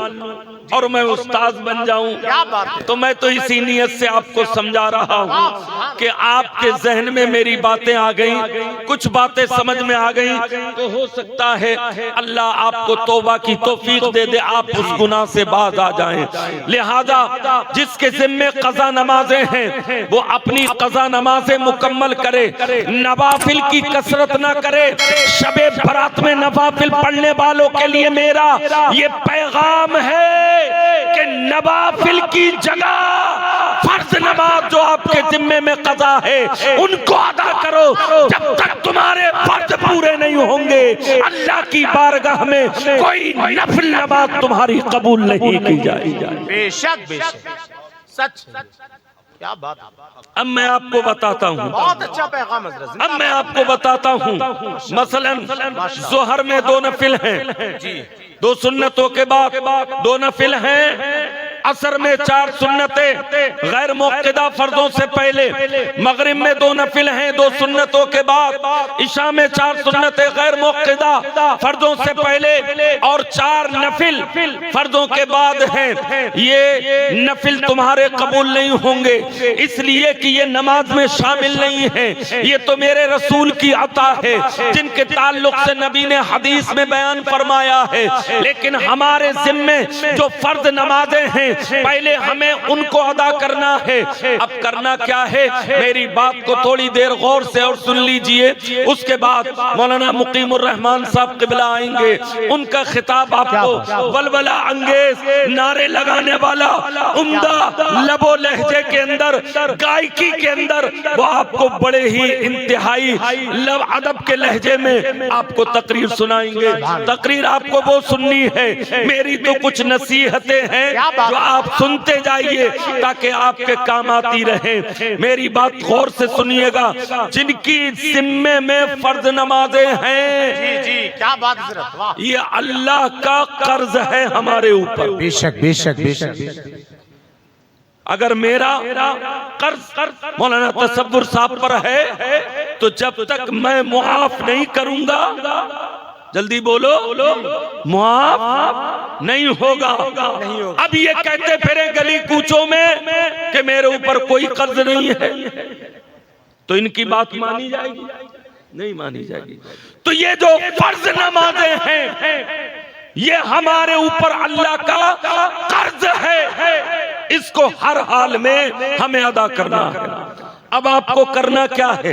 और मैं उस्ताद बन जाऊं। क्या बात है। तो मैं तो इसी नियत से आपको समझा रहा हूं कि आपके जहन में मेरी बातें आ गई, कुछ बातें समझ में आ गई, तो हो सकता है अल्लाह आपको तौबा की तौफीक दे दे, आप उस गुनाह से बाज आ जाएं। लिहाजा जिसके जिम्मे कज़ा नमाजें हैं वो अपनी कज़ा नमाजें मुकम्मल करे, नवाफिल की कसरत ना करे। शबे बरात में नवाफिल पढ़ने वालों के लिए मेरा ये पैगाम है कि नवाफिल की जगह फर्ज नमाज जो आपके जिम्मे में कज़ा है उनको अदा करो। जब तक तुम्हारे फर्ज पूरे नहीं होंगे अल्लाह की बारगाह में कोई नफिल नमाज तुम्हारी कबूल नहीं की जाएगी। बेशक बेशक, सच। क्या बात। अब मैं आपको बताता हूँ, बहुत अच्छा पैगाम हजरत। अब मैं आपको बताता हूँ। मसलन जोहर में 2 नफिल हैं जी, 2 सुन्नतों के बाद 2 नफिल हैं। असर में 4 सुन्नतें गैर मुक्तदा फर्जों से पहले। मगरिब में 2 नफिल हैं 2 सुन्नतों के बाद। इशा में 4 सुन्नतें गैर मुक्तदा फर्जों से पहले और 4 नफिल फर्जों के बाद हैं। ये नफिल तुम्हारे कबूल नहीं होंगे इसलिए कि ये नमाज में शामिल नहीं है। ये तो मेरे रसूल की अता है जिनके ताल्लुक से नबी ने हदीस में बयान फरमाया है। लेकिन हमारे जिम्मे जो फर्ज नमाजें हैं पहले हमें उनको अदा करना है। अब करना क्या है, मेरी बात को थोड़ी देर गौर से और सुन लीजिए। उसके बाद मौलाना मुकीमुर रहमान साहब क़िबला आएंगे, उनका खिताब आपको वलवला अंगेज, नारे लगाने वाला, उम्दा लबो लहजे के अंदर, गायकी के अंदर वो आपको बड़े ही इंतहाई लब अदब के लहजे में आपको तकरीर सुनाएंगे। तकरीर आपको वो सुननी है, मेरी तो कुछ नसीहतें हैं जो आप सुनते जाइए ताकि आपके काम आती रहे। मेरी बात गौर से सुनिएगा। जिनकी जिम्मे में फर्ज नमाजें हैं, जी जी, क्या बात हजरत, वाह। ये अल्लाह का कर्ज है हमारे ऊपर। बेशक बेशक बेशक। अगर मेरा कर्ज मौलाना तसव्वुर साहब पर है तो जब तक मैं मुआफ नहीं करूंगा, जल्दी बोलो, मुआफ नहीं होगा। अब ये कहते फिरे गली कूचों में कि मेरे ऊपर कोई कर्ज नहीं है, तो इनकी बात मानी जाएगी? नहीं मानी जाएगी। तो ये जो फर्ज नमाजें हैं ये हमारे ऊपर अल्लाह का कर्ज है, इसको हर हाल में हमें अदा करना है। अब आपको करना क्या है?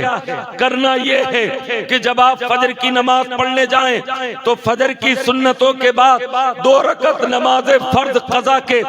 करना यह है कि जब आप फजर की नमाज पढ़ने जाएं तो फजर की सुन्नतों के बाद 2 रकत नमाज़े फर्ज कज़ा के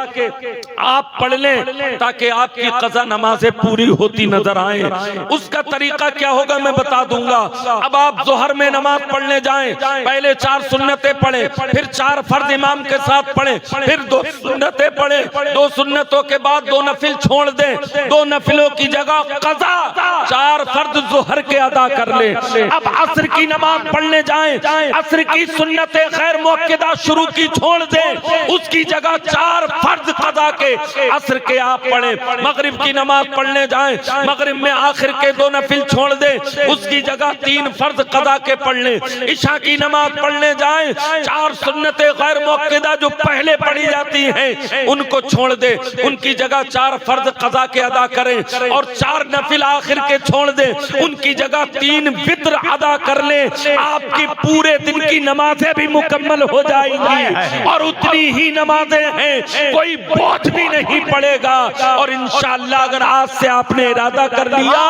आप पढ़ लें ताकि आपकी कज़ा नमाजें पूरी होती नजर आए। उसका तरीका क्या होगा मैं बता दूंगा। अब आप जोहर में नमाज पढ़ने जाएं, पहले 4 सुन्नतें पढ़ें, फिर 4 फर्ज इमाम के साथ पढ़ें, फिर 2 सुन्नतें पढ़ें, 2 सुन्नतों के बाद 2 नफिल छोड़ दें, 2 नफिलों की जगह 4 फर्ज जोहर के अदा कर ले। अब असर की नमाज पढ़ने जाएं, असर की सुन्नतें गैर मुअक्कदा शुरू की छोड़ दें, उसकी जगह 4 फर्ज कज़ा के असर के आप पढ़ें। मगरिब की नमाज पढ़ने जाएं, मगरिब में आखिर के 2 नफिल छोड़ दें, उसकी जगह 3 फर्ज कज़ा के पढ़ लें। इशा की नमाज पढ़ने जाएं, 4 सुन्नतें गैर मुअक्कदा जो पहले पढ़ी जाती हैं उनको छोड़ दें, उनकी जगह 4 फर्ज कज़ा के अदा करें और 4 नफिल आखिर के छोड़ दे, उनकी जगह 3 वित्र अदा कर ले। आपकी पूरे दिन की नमाजें भी मुकम्मल हो जाएंगी और उतनी ही नमाजें हैं, कोई बोझ भी नहीं पड़ेगा। और इंशाअल्लाह अगर आज से आपने इरादा कर लिया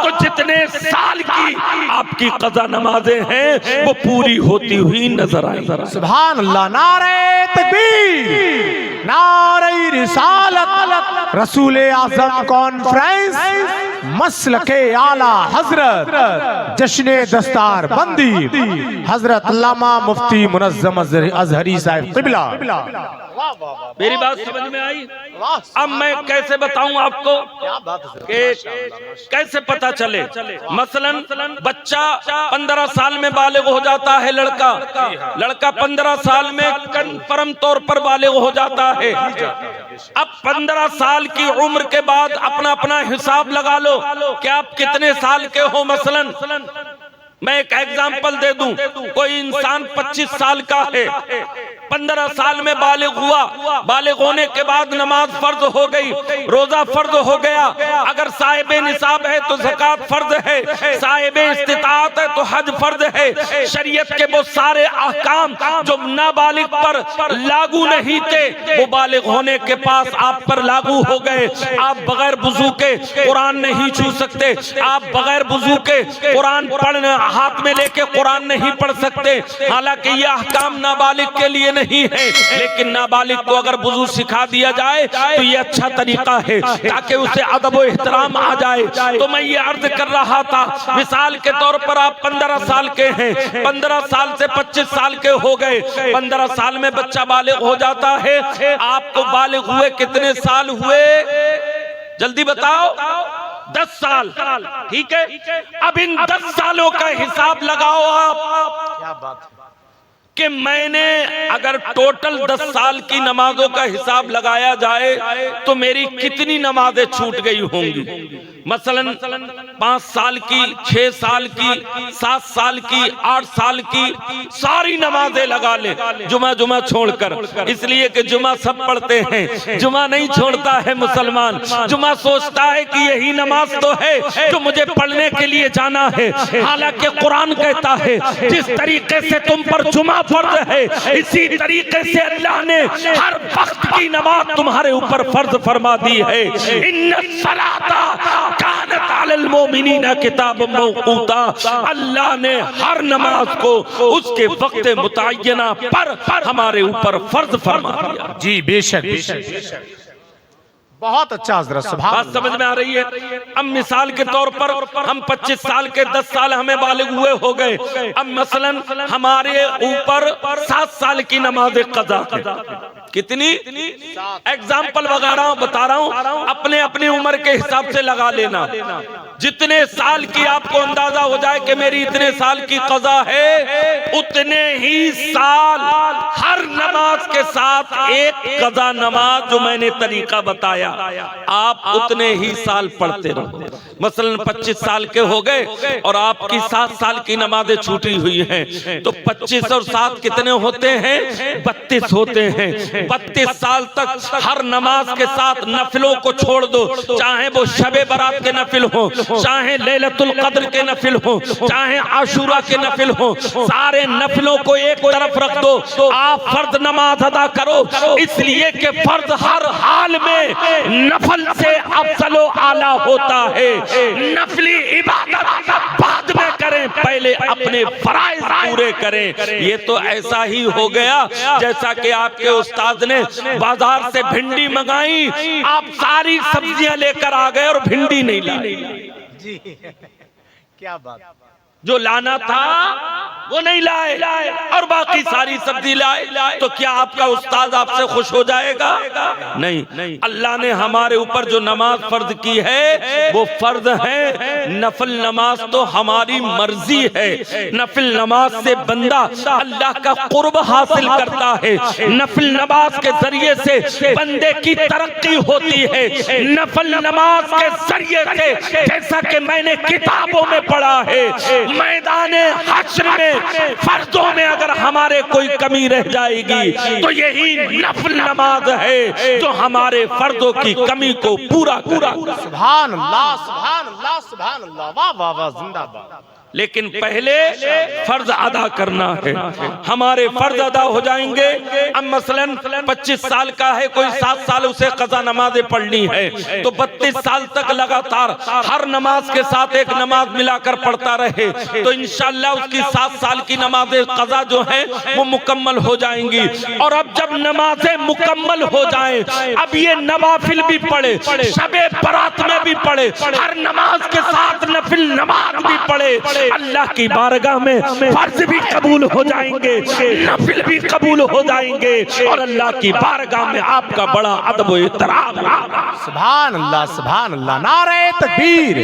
तो जितने साल की आपकी कज़ा नमाजें हैं वो पूरी होती हुई नजर आएंगी। सुभान अल्लाह। नारे तकबीर, नारे रिसालत, रसूल आज़म कॉन्फ्रेंस, मसलके आला हजरत, जश्ने दस्तार बंदी हजरत अल्लामा मुफ्ती मुनज़्ज़म अज़हरी साहिब क़िबला। वाह वाह वाह, मेरी बात बहुत समझ में आई? वाह, अब मैं कैसे बताऊं आपको क्या बात है कि कैसे पता चले? मसलन बच्चा 15 साल में बालिग हो जाता है, लड़का 15 साल में कन्फर्म तौर पर बालिग हो जाता है। अब 15 साल की उम्र के बाद अपना अपना हिसाब लगा लो कि आप कितने साल के हो। मसलन मैं एक एग्जांपल दे दूं, कोई इंसान 25 साल का है, 15 साल में बालिग हुआ, बालिग होने के बाद नमाज फर्ज हो गई, रोजा फर्ज हो गया, अगर साहिब निसाब है तो ज़कात फर्ज है, साहिब इस्तिताअत है तो हज फर्ज है। शरीयत के वो सारे अहकाम जो नाबालिग पर लागू नहीं थे वो बालिग होने के पास आप पर लागू हो गए। आप बगैर वुजू के कुरान नहीं छू सकते, आप बगैर वुजू के कुरान पढ़ने हाथ में लेके कुरान नहीं पढ़ सकते। हालांकि यह अहकाम नाबालिग के लिए नहीं है, लेकिन नाबालिग को अगर वुजू सिखा दिया जाए तो ये अच्छा तरीका है ताकि उसे अदब और एहतराम आ जाए। तो मैं ये अर्ज कर रहा था, मिसाल के तौर पर आप 15 साल के हैं, 15 साल से 25 साल के हो गए, 15 साल में बच्चा बालिग हो जाता है। आपको बालिग हुए कितने साल हुए? जल्दी बताओ। 10 साल, ठीक है। अब इन 10 सालों का हिसाब लगाओ आप। क्या बात है कि मैंने अगर टोटल 10 साल की नमाजों का हिसाब लगाया जाए तो मेरी कितनी नमाजें छूट गई होंगी? मसलन 5 साल की, 6 साल की, 7 साल की, 8 साल की सारी नमाजें लगा ले, जुमा छोड़कर, इसलिए कि जुमा सब पढ़ते हैं, जुमा नहीं छोड़ता है मुसलमान। जुमा सोचता है कि यही नमाज तो है जो मुझे पढ़ने के लिए जाना है। हालांकि कुरान कहता है जिस तरीके से तुम पर जुमा फर्ज है, इसी तरीके से अल्लाह ने हर वक्त की नमाज तुम्हारे ऊपर फर्ज फरमा दी है। इन्नस्सलाता कानत अलल मोमिनीना किताबम मौकूता। अल्लाह ने हर नमाज को उसके वक्त मुतय्यना पर हमारे ऊपर फर्ज फरमा दिया। जी बेशक बहुत अच्छा हजरत, सुभान बात समझ में आ रही है? अब मिसाल के तौर पर हम 25 साल के 10 साल हमें बालिग हुए हो गए। अब मसलन हमारे ऊपर 7 साल की नमाज कज़ा है। कितनी? एग्जाम्पल बता रहा हूँ, अपने अपनी उम्र के हिसाब से लगा लेना। जितने साल की आपको अंदाजा हो जाए कि मेरी इतने साल की कज़ा है, उतने ही साल हर नमाज के साथ एक कज़ा नमाज जो मैंने तरीका बताया आप उतने ही साल पढ़ते रहो। मसलन 25 साल के हो गए और आपकी 7 साल की नमाजें छूटी हुई हैं, तो 25 और 7 कितने होते हैं? 32 होते हैं। 32 साल तक हर नमाज के साथ नफिलों को छोड़ दो, चाहे वो शबे बारात के नफिल हो, चाहे लैलतुल कद्र के नफिल हो, चाहे आशूरा के नफिल हो, सारे नफिलों को एक तरफ रख दो, आप फर्ज नमाज अदा करो। इसलिए कि फर्ज हर हाल में नफल से अफजल आला होता है। नफली इबादत बाद में करें, पहले अपने फराइज पूरे करें। ये तो ऐसा ही हो गया जैसा कि आपके उस्ताद ने बाजार से भिंडी मंगाई, आप सारी सब्जियां लेकर आ गए और भिंडी नहीं लाई। जी क्या बात, जो लाना था वो नहीं लाए और बाकी सारी सब्जी लाए, तो क्या आपका उस्ताद आपसे खुश हो जाएगा? नहीं। अल्लाह ने हमारे ऊपर जो नमाज फर्ज की है वो फर्ज है। नफल नमाज तो हमारी मर्जी है। नफल नमाज से बंदा अल्लाह का कुर्ब हासिल करता है। नफल नमाज के जरिए से बंदे की तरक्की होती है। नफल नमाज के जरिए से, जैसा कि मैंने किताबों में पढ़ा है, मैदाने हश्र में फर्जों में अगर हमारे कोई कमी रह जाएगी तो यही नफल नमाज है जो हमारे फर्जों की कमी को पूरा करेगा। सुभान अल्लाह, सुभान अल्लाह, सुभान अल्लाह, वाह वाह वाह, जिंदाबाद। लेकिन पहले फर्ज अदा करना है। हमारे फर्ज अदा हो जाएंगे। अब मसलन 25 साल का है, कोई 7 साल उसे कज़ा नमाजें पढ़नी है, तो 32 साल तक लगातार हर नमाज के साथ एक नमाज मिलाकर पढ़ता रहे तो इंशाअल्लाह उसकी 7 साल की नमाजें कज़ा जो है वो मुकम्मल हो जाएंगी। और अब जब नमाजें मुकम्मल हो जाएं, अब ये नवाफिल भी पढ़े, शबे बारात में भी पढ़े, हर नमाज के साथ नफिल नमाज भी पढ़े, अल्लाह की बारगाह में फर्ज भी कबूल हो जाएंगे, नफिल भी कबूल हो जाएंगे और अल्लाह की बारगाह में आपका बड़ा अदब व एहतराम। सुभान अल्लाह, नारे तकबीर,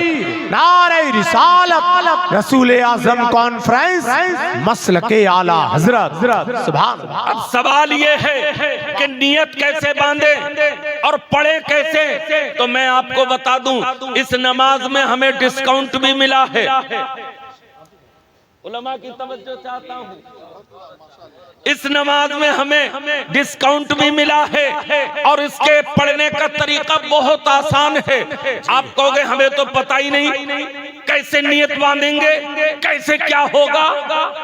नारे रिसालत, रसूल आजम कॉन्फ्रेंस, मसलके आला हजरत। सुभान। अब सवाल ये है कि नियत कैसे बांधे और पढ़े कैसे, तो मैं आपको बता दूं, इस नमाज में हमें डिस्काउंट भी मिला है। उलमा की तवज्जो चाहता हूं, इस नमाज में हमें डिस्काउंट भी मिला है और इसके पढ़ने का तरीका बहुत आसान है। आप कहोगे हमें तो पता ही नहीं, कैसे नियत बांधेंगे, कैसे क्या होगा?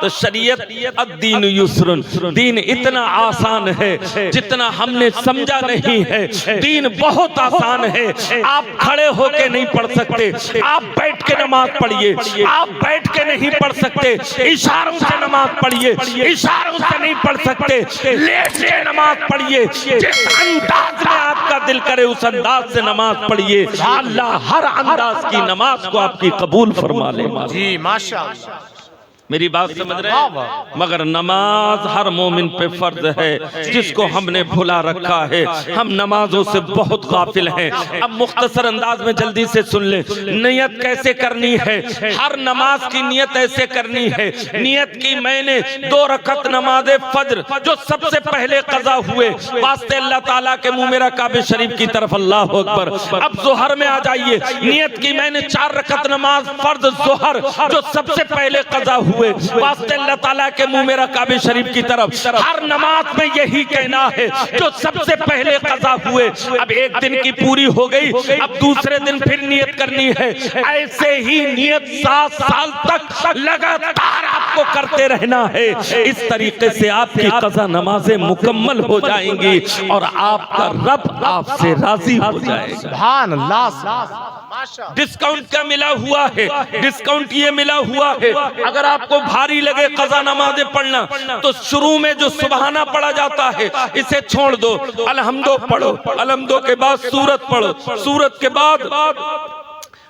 तो शरीयत अद्दीन युस्रुन, दीन इतना आसान है जितना हमने समझा नहीं है। दीन बहुत आसान है। आप खड़े होके नहीं पढ़ सकते, आप बैठ के नमाज पढ़िए। आप बैठ के नहीं पढ़ सकते, इशारों से नमाज पढ़िए। इशारों से नहीं पढ़ सकते, लेट के नमाज पढ़िए। जिस अंदाज में आपका दिल करे उस अंदाज से नमाज पढ़िए। अल्लाह हर अंदाज की नमाज को आपकी कबूल फरमा ले। जी माशाअल्लाह, मेरी बात समझ रहे हैं? मगर नमाज हर मोमिन पे फर्ज है, जिसको हमने भुला रखा है। हम नमाजों से बहुत गाफिल हैं। अब मुख्तसर अंदाज में जल्दी से सुन ले, नियत कैसे करनी है। हर नमाज की नियत ऐसे करनी है। नियत की मैंने 2 रकत नमाज फज्र जो सबसे पहले कज़ा हुए, वास्ते अल्लाह ताला के मुंह मेरा काबे शरीफ की तरफ, अल्लाह अकबर। अब जोहर में आ जाइए, नियत की मैंने 4 रकत नमाज फर्ज जोहर जो सबसे पहले कज़ा हुए, वास्ते अल्लाह ताला के मुंह मेरा काबे शरीफ की तरफ। हर नमाज में यही कहना है जो सबसे पहले कज़ा हुए। अब एक दिन की पूरी हो गई, अब दूसरे दिन फिर नियत करनी है। ऐसे ही नियत 7 साल तक लगातार आपको करते रहना है। इस तरीके से आपकी कज़ा नमाजें मुकम्मल हो जाएंगी और आपका रब आपसे राजी हो जाएगा। सुभान अल्लाह। डिस्काउंट क्या मिला हुआ है? डिस्काउंट ये मिला हुआ है, अगर आपको भारी लगे कज़ा नमाज़ें पढ़ना तो शुरू में जो सुबहाना पढ़ा जाता है इसे छोड़ दो, अलहम्दो पढ़ो। अलहम्दो के बाद सूरत पढ़ो, सूरत के बाद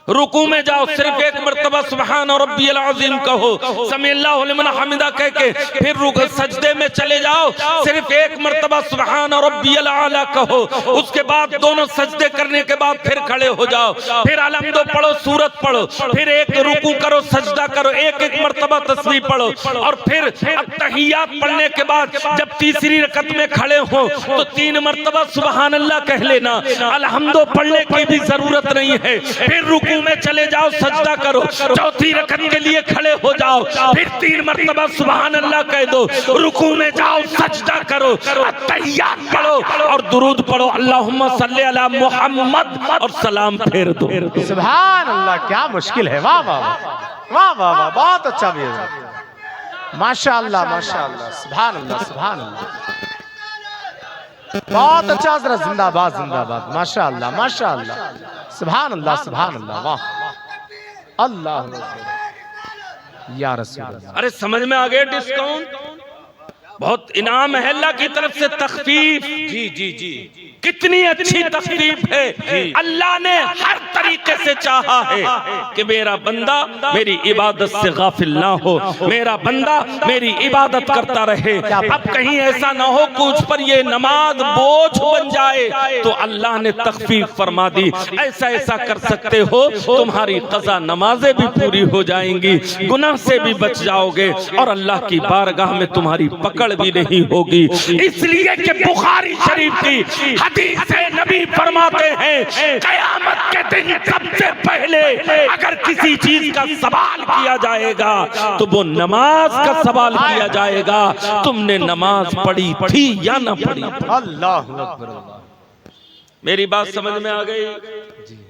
रुकू में जाओ, सिर्फ एक मर्तबा सुबहान रब्बियल अज़ीम कहो, समीअल्लाहु लिमन हमिदा कह के फिर रुक सजदे में चले जाओ, सिर्फ एक मर्तबा सुबहान रब्बियल आला कहो। उसके बाद दोनों सजदे करने के बाद फिर खड़े हो जाओ, फिर अलहम्दो पढ़ो, सूरत पढ़ो, फिर एक रुकू करो, सजदा करो, एक एक मर्तबा तस्बीह पढ़ो और फिर अत्तहियात पढ़ने के बाद जब तीसरी रकत में खड़े हो तो 3 मर्तबा सुबहान अल्लाह कह लेना। अलहम्दो पढ़ने की भी जरूरत नहीं है। फिर रुकू में चले जाओ, सजदा करो, चौथी रकत के लिए खड़े हो जाओ, फिर 3 मर्तबा सुभान अल्लाह कह दो, रुकू में जाओ, सजदा करो, तहियात पढ़ो और दुरूद पढ़ो, अल्लाहुम्मा सल्ली अला मुहम्मद और सलाम फेर दो। सुभान अल्लाह, क्या मुश्किल है। वाह वाह वाह वाह वाह, बहुत अच्छा भी है। माशाअल्लाह माशाअल्लाह, सुभान अल्लाह सुभान अल्लाह, बहुत अच्छा हज़रत, जिंदाबाद जिंदाबाद, माशाअल्लाह माशाअल्लाह, सुभान अल्लाह सुभान अल्लाह, वाह अल्लाह या रसूल अल्लाह। अरे समझ में आ गए? डिस्काउंट बहुत इनाम है अल्लाह की तरफ से, तखफीफ। जी जी जी, कितनी अच्छी तखफीफ है। अल्लाह ने हर तरीके से चाहा है कि मेरा बंदा मेरी इबादत से गाफिल ना हो, मेरा बंदा मेरी इबादत करता रहे। अब कहीं ऐसा ना हो कि उस पर ये नमाज बोझ बन जाए, तो अल्लाह ने तखफीफ फरमा दी। ऐसा ऐसा कर सकते हो, तुम्हारी कज़ा नमाजें भी पूरी हो जाएंगी, गुनाह से भी बच जाओगे और अल्लाह की बारगाह में तुम्हारी पकड़ भी नहीं होगी। इसलिए कि बुखारी शरीफ की हदीस से नबी फरमाते हैं, क़यामत के दिन सबसे पहले अगर किसी चीज का सवाल किया जाएगा तो वो नमाज का सवाल किया जाएगा। तुमने नमाज पढ़ी थी या ना पढ़ी? अल्लाहु अकबर। मेरी बात समझ में आ गई?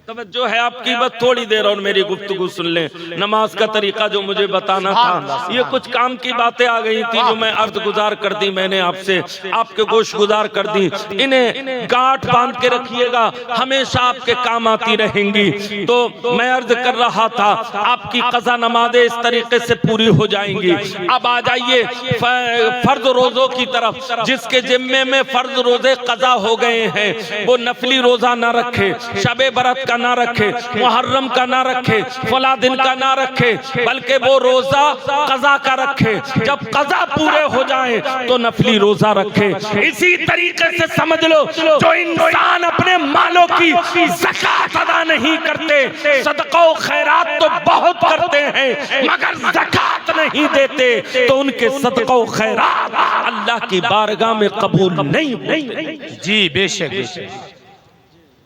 तवज्जो है आपकी, बस थोड़ी देर और मेरी गुफ्तगू सुन लें। नमाज का तरीका जो मुझे बताना था, ये कुछ काम की बातें आ गई थी जो मैं अर्ज गुजार कर दी, मैंने आपसे, आपके गोश गुजार कर दी। इन्हें गांठ बांध के रखिएगा, हमेशा आपके काम आती रहेंगी। तो मैं अर्ज कर रहा था, आपकी कज़ा नमाजें इस तरीके से पूरी हो जाएंगी। अब आ जाइए फर्ज रोजों की तरफ। जिसके जिम्मे में फर्ज रोजे कज़ा हो गए हैं वो नफली रोजा न रखे, शबे बरात बरत का ना रखे, मुहर्रम का ना रखे, फला दिन का ना रखे, बल्कि वो रोजा कज़ा का रखे। जब कज़ा पूरे हो जाए तो नफली रोजा रखे। इसी तरीके से समझ लो, जो इंसान अपने मालों की ज़कात अदा नहीं करते, सदका और खैरात तो बहुत करते हैं मगर ज़कात नहीं देते, तो उनके सदका और खैरात अल्लाह की बारगाह में कबूल नहीं होते। जी बेशक बेशक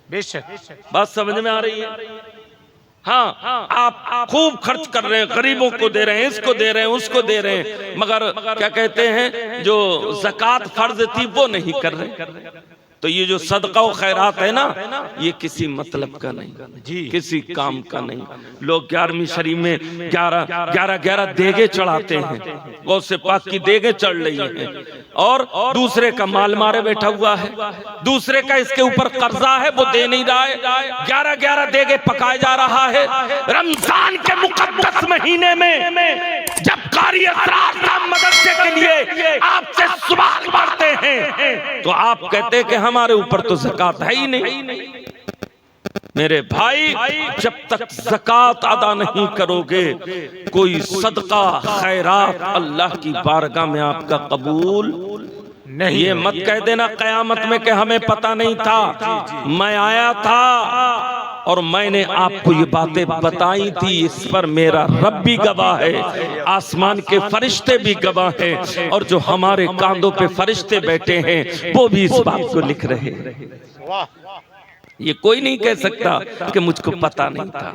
बेशक, बात समझ में आ रही है? हाँ, आप खूब खर्च कर रहे हैं, गरीबों को दे रहे हैं, इसको दे रहे हैं, उसको दे रहे हैं, मगर क्या कहते हैं, जो ज़कात फर्ज थी वो नहीं कर रहे। तो ये जो सदका और खैरात है ना, ये किसी मतलब का नहीं, किसी काम का नहीं। लोग 11वीं शरीफ में 11 देगे चढ़ाते हैं, गौ से पाक की देगे चढ़ रही है, और दूसरे का माल मारे बैठा हुआ है, दूसरे का इसके ऊपर कर्जा है, वो दे नहीं रहा है। 11 देगे पकाया जा रहा है। रमजान के मुकद्दस महीने में जब कारी असरार मदरसे के लिए आपसे सवाल करते हैं, तो आप कहते हैं कि हमारे ऊपर तो ज़कात है ही नहीं। मेरे भाई, जब तक ज़कात अदा नहीं करोगे, कोई सदका खैरात अल्लाह की बारगाह में आपका कबूल नहीं। ये मत कह देना कयामत में कि हमें पता नहीं था, मैं आया था और मैंने आपको ये बातें बताई थी, इस पर मेरा रब भी गवाह है, आसमान के फरिश्ते भी गवाह हैं, और जो हमारे कांधों पे फरिश्ते बैठे हैं वो भी इस बात को लिख रहे हैं। ये कोई नहीं कह सकता कि मुझको पता नहीं था।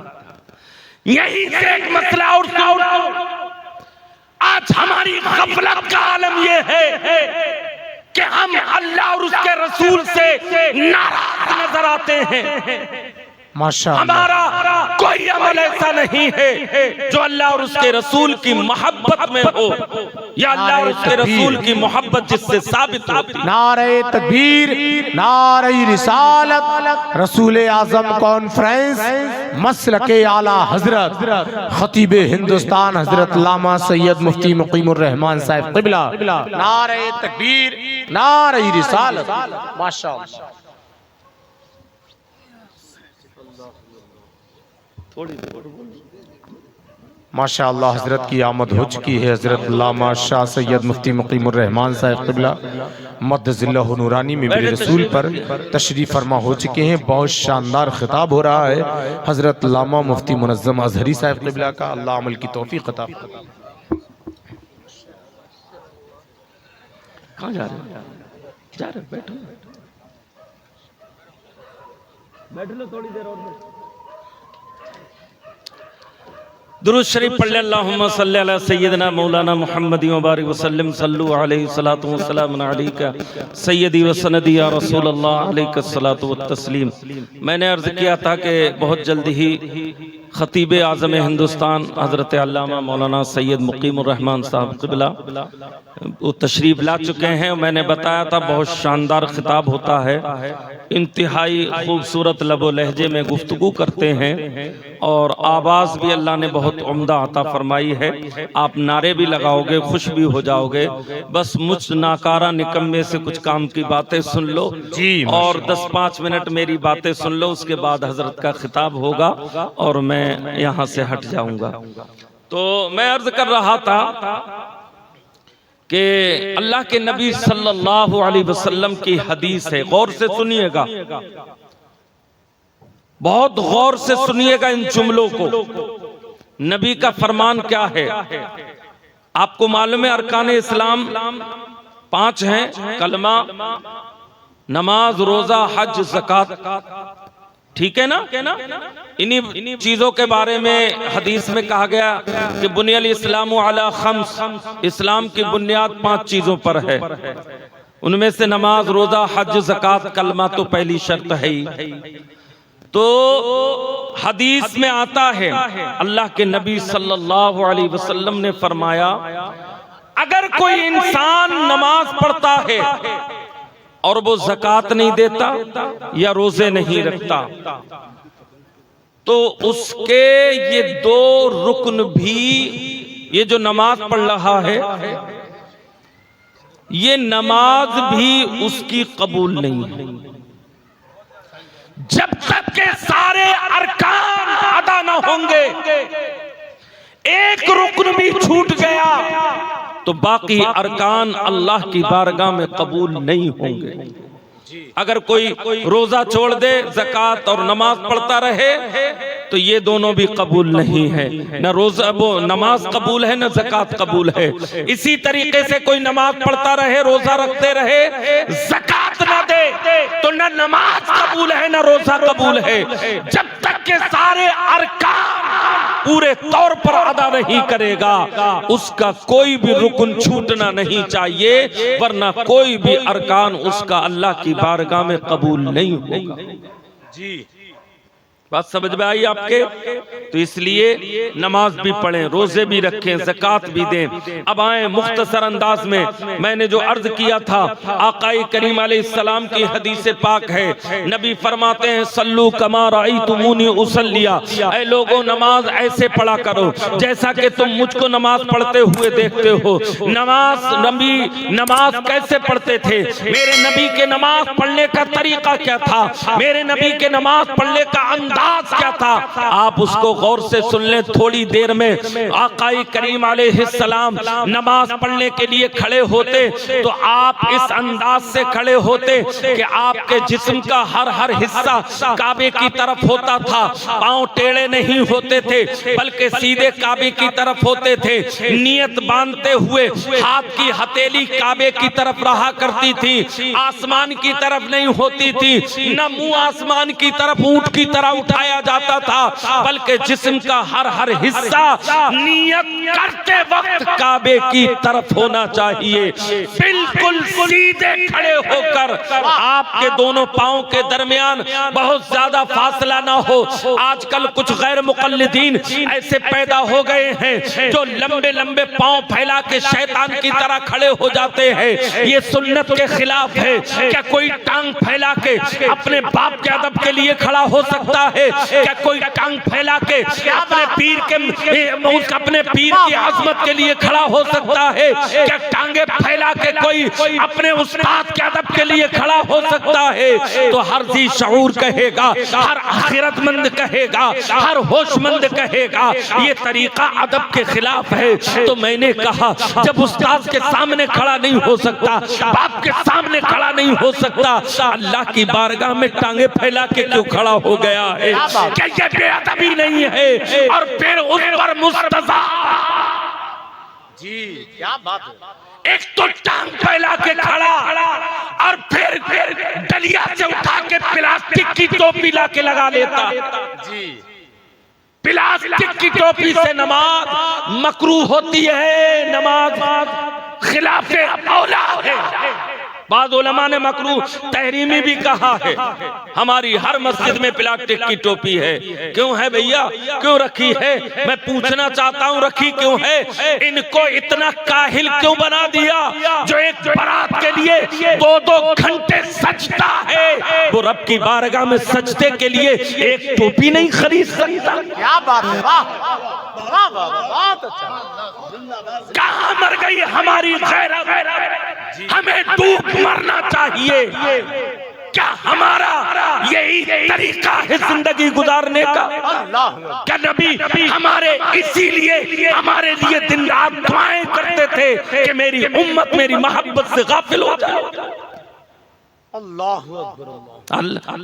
यही से एक मसला और आज हमारी गफलत का आलम ये है कि हम अल्लाह और उसके रसूल से नाराज नजर आते हैं। माशाअल्लाह, हमारा कोई अमल ऐसा नहीं है जो अल्लाह और उसके रसूल की मोहब्बत में हो, या अल्लाह और उसके रसूल की मोहब्बत जिससे साबित होती है। नारे तकबीर, नारे रिसालत, रसूल आजम कॉन्फ्रेंस, मसलके आला हजरत खतीबे हिंदुस्तान हजरत अल्लामा सैयद मुफ्ती मुकीमुर रहमान साहब क़िबला, नारे तकबीर, नारे रिसालत। माशाअल्लाह, माशाअल्लाह, हजरत की आमद हो चुकी है। हजरत अल्लामा शाह सैयद मुफ्ती मुकीमुर रहमान साहब क़िबला मद्दज़िल्लाहु नूरानी में मेरे रसूल पर तशरीफ़ फरमा हो चुके हैं। बहुत शानदार खिताब हो रहा है हजरत अल्लामा मुफ्ती मुनज़्ज़म अज़हरी साहब क़िबला का। अल्लाह अमल की तौफ़ीक़ अता फरमाए। कहाँ जा रहे हो? जा रहे हो? बैठो बैठ लो थोड़ी देर और। दुरूद शरीफ पढ़ ले, अल्लाहुम्मा सल्ली अला सय्यदना मौलाना मुहम्मदी व बारिक वसल्लम, सल्लु अलैहि सलातु व सलाम अलैका सय्यदी व सनदी या रसूल अल्लाह अलैका सलातु व तस्लीम। मैंने अर्ज़ किया था कि बहुत जल्द ही खतीब आज़म हिंदुस्तान हज़रत अल्लामा मौलाना सैयद मुकीमुर रहमान साहब क़िबला वो तशरीफ़ ला चुके हैं। मैंने बताया था बहुत शानदार खिताब होता है, इंतहाई खूबसूरत लबो लहजे में गुफ्तगू करते हैं, और आवाज़ भी अल्लाह ने बहुत उम्दा अता फरमाई है। आप नारे भी लगाओगे, खुश भी हो जाओगे। बस मुझ नाकारा निकम्मे से कुछ काम की बातें सुन लो जी, और 10-5 मिनट मेरी बातें सुन लो, उसके बाद हजरत का खिताब होगा और मैं यहाँ से हट जाऊंगा। तो मैं अर्ज कर रहा था कि अल्लाह के नबी सल्लल्लाहु अलैहि वसल्लम की हदीस है, गौर से सुनिएगा, बहुत गौर से सुनिएगा इन जुमलों को। नबी का फरमान क्या है? आपको मालूम है अरकान इस्लाम 5 हैं, कलमा, नमाज, रोजा, हज, ज़कात, ठीक है ना? इन्हीं चीजों के बारे में हदीस में कहा गया कि बुनियल इस्लामु अला खम्स, इस्लाम की बुनियाद 5 चीजों पर है। उनमें से नमाज, रोजा, हज, ज़कात, कलमा तो पहली शर्त है ही। तो हदीस में आता है, अल्लाह के नबी सल्लल्लाहु अलैहि वसल्लम ने फरमाया, अगर कोई इंसान नमाज पढ़ता है और वो ज़कात नहीं देता या रोजे नहीं रखता, तो उसके ये 2 रुकन भी, ये जो नमाज पढ़ रहा है, ये नमाज भी उसकी कबूल नहीं है जब तक के सारे सारे अरकान अदा न होंगे, एक रुकन भी छूट गया तो बाकी अरकान अल्लाह की बारगाह में कबूल नहीं होंगे। अगर कोई रोजा छोड़ दे, ज़कात और नमाज पढ़ता रहे तो ये दोनों भी कबूल नहीं है, न रोजा वो नमाज कबूल है न ज़कात कबूल है। इसी तरीके से कोई नमाज पढ़ता रहे, रोजा रखते रहे, ज़कात न दे तो न नमाज कबूल है न रोजा कबूल है। जब तक के सारे अरकान पूरे तौर पर अदा नहीं करेगा उसका कोई भी रुकन छूटना नहीं चाहिए, वरना कोई भी अरकान उसका अल्लाह की बारगाह में कबूल नहीं होगा। जी बात समझ में आई आपके? तो इसलिए नमाज भी पढ़ें, रोजे भी रखें, ज़कात भी दें। अब आए मुख्तसर अंदाज में, मैंने जो अर्ज किया था आकाई करीम अलैहिस्सलाम की हदीस पाक है, नबी फरमाते हैं सल्लू कमा राअयतुमूनी उसल्लिया, ऐ लोगों नमाज ऐसे पढ़ा करो जैसा कि तुम मुझको नमाज पढ़ते हुए देखते हो। नबी नमाज कैसे पढ़ते थे, मेरे नबी के नमाज पढ़ने का तरीका क्या था, मेरे नबी के नमाज पढ़ने का क्या था, आप उसको गौर से सुन लें। थोड़ी देर में आकाई करीम अलैहिस्सलाम नमाज पढ़ने के लिए खड़े होते तो आप इस अंदाज से खड़े होते कि आपके जिस्म का हर हिस्सा काबे की तरफ होता था, पांव टेढ़े नहीं होते थे बल्कि सीधे काबे की तरफ होते थे। नियत बांधते हुए हाथ की हथेली काबे की तरफ रहा करती थी, आसमान की तरफ नहीं होती थी, न मुंह आसमान की तरफ ऊंट की तरह उठाया जाता था, बल्कि जिस्म का हर हिस्सा नियत करते वक्त काबे की तरफ होना चाहिए। बिल्कुल सीधे खड़े होकर आपके दोनों पांव के दरमियान बहुत ज्यादा फासला ना हो। आजकल कुछ गैर मुक़ल्लिदीन ऐसे पैदा हो गए हैं जो लंबे लंबे पांव फैला के शैतान की तरह खड़े हो जाते हैं। ये सुन्नत के खिलाफ है। क्या कोई टांग फैला के अपने बाप के अदब के लिए खड़ा हो सकता है? क्या कोई टांग फैला के अपने पीर की आज़मत के लिए खड़ा हो सकता है? क्या टांगे फैला के कोई अपने उस्ताद के अदब के लिए खड़ा हो सकता है? तो हर जी शऊर कहेगा, हर आखिरतमंद कहेगा, हर होशमंद कहेगा ये तरीका अदब के खिलाफ है। तो मैंने कहा जब उस्ताद के सामने खड़ा नहीं हो सकता, बाप के सामने खड़ा नहीं हो सकता, अल्लाह की बारगाह में टांगे फैला के क्यों खड़ा हो गया है? क्या ये बेअदबी नहीं है? और फिर उस पर मुस्तज़ा जी क्या बात है, एक तो टांग फैला के खड़ा और फिर डलिया से उठा के प्लास्टिक की टोपी ला के लगा लेता जी। प्लास्टिक की टोपी से नमाज मकरूह होती है, नमाज खिलाफे औला है। बाद उलमा ने मकरूह तहरीमी भी कहा है। हमारी हर मस्जिद में प्लास्टिक की टोपी है। क्यों है भैया, क्यों रखी है? मैं पूछना चाहता हूँ रखी क्यों है? इनको इतना काहिल क्यों बना दिया? जो एक बारात के लिए 2-2 घंटे सजता है वो रब की बारगाह में सजदे के लिए एक टोपी नहीं खरीद सकता। क्या बात है, कहाँ मर गई हमारी गैरत? हमें डूब मरना चाहिए। क्या हमारा यही तरीका है जिंदगी गुजारने का? क्या नबी हमारे इसीलिए हमारे लिए दिन रात दुआएं करते थे कि मेरी उम्मत मेरी मोहब्बत से गाफिल हो जाए?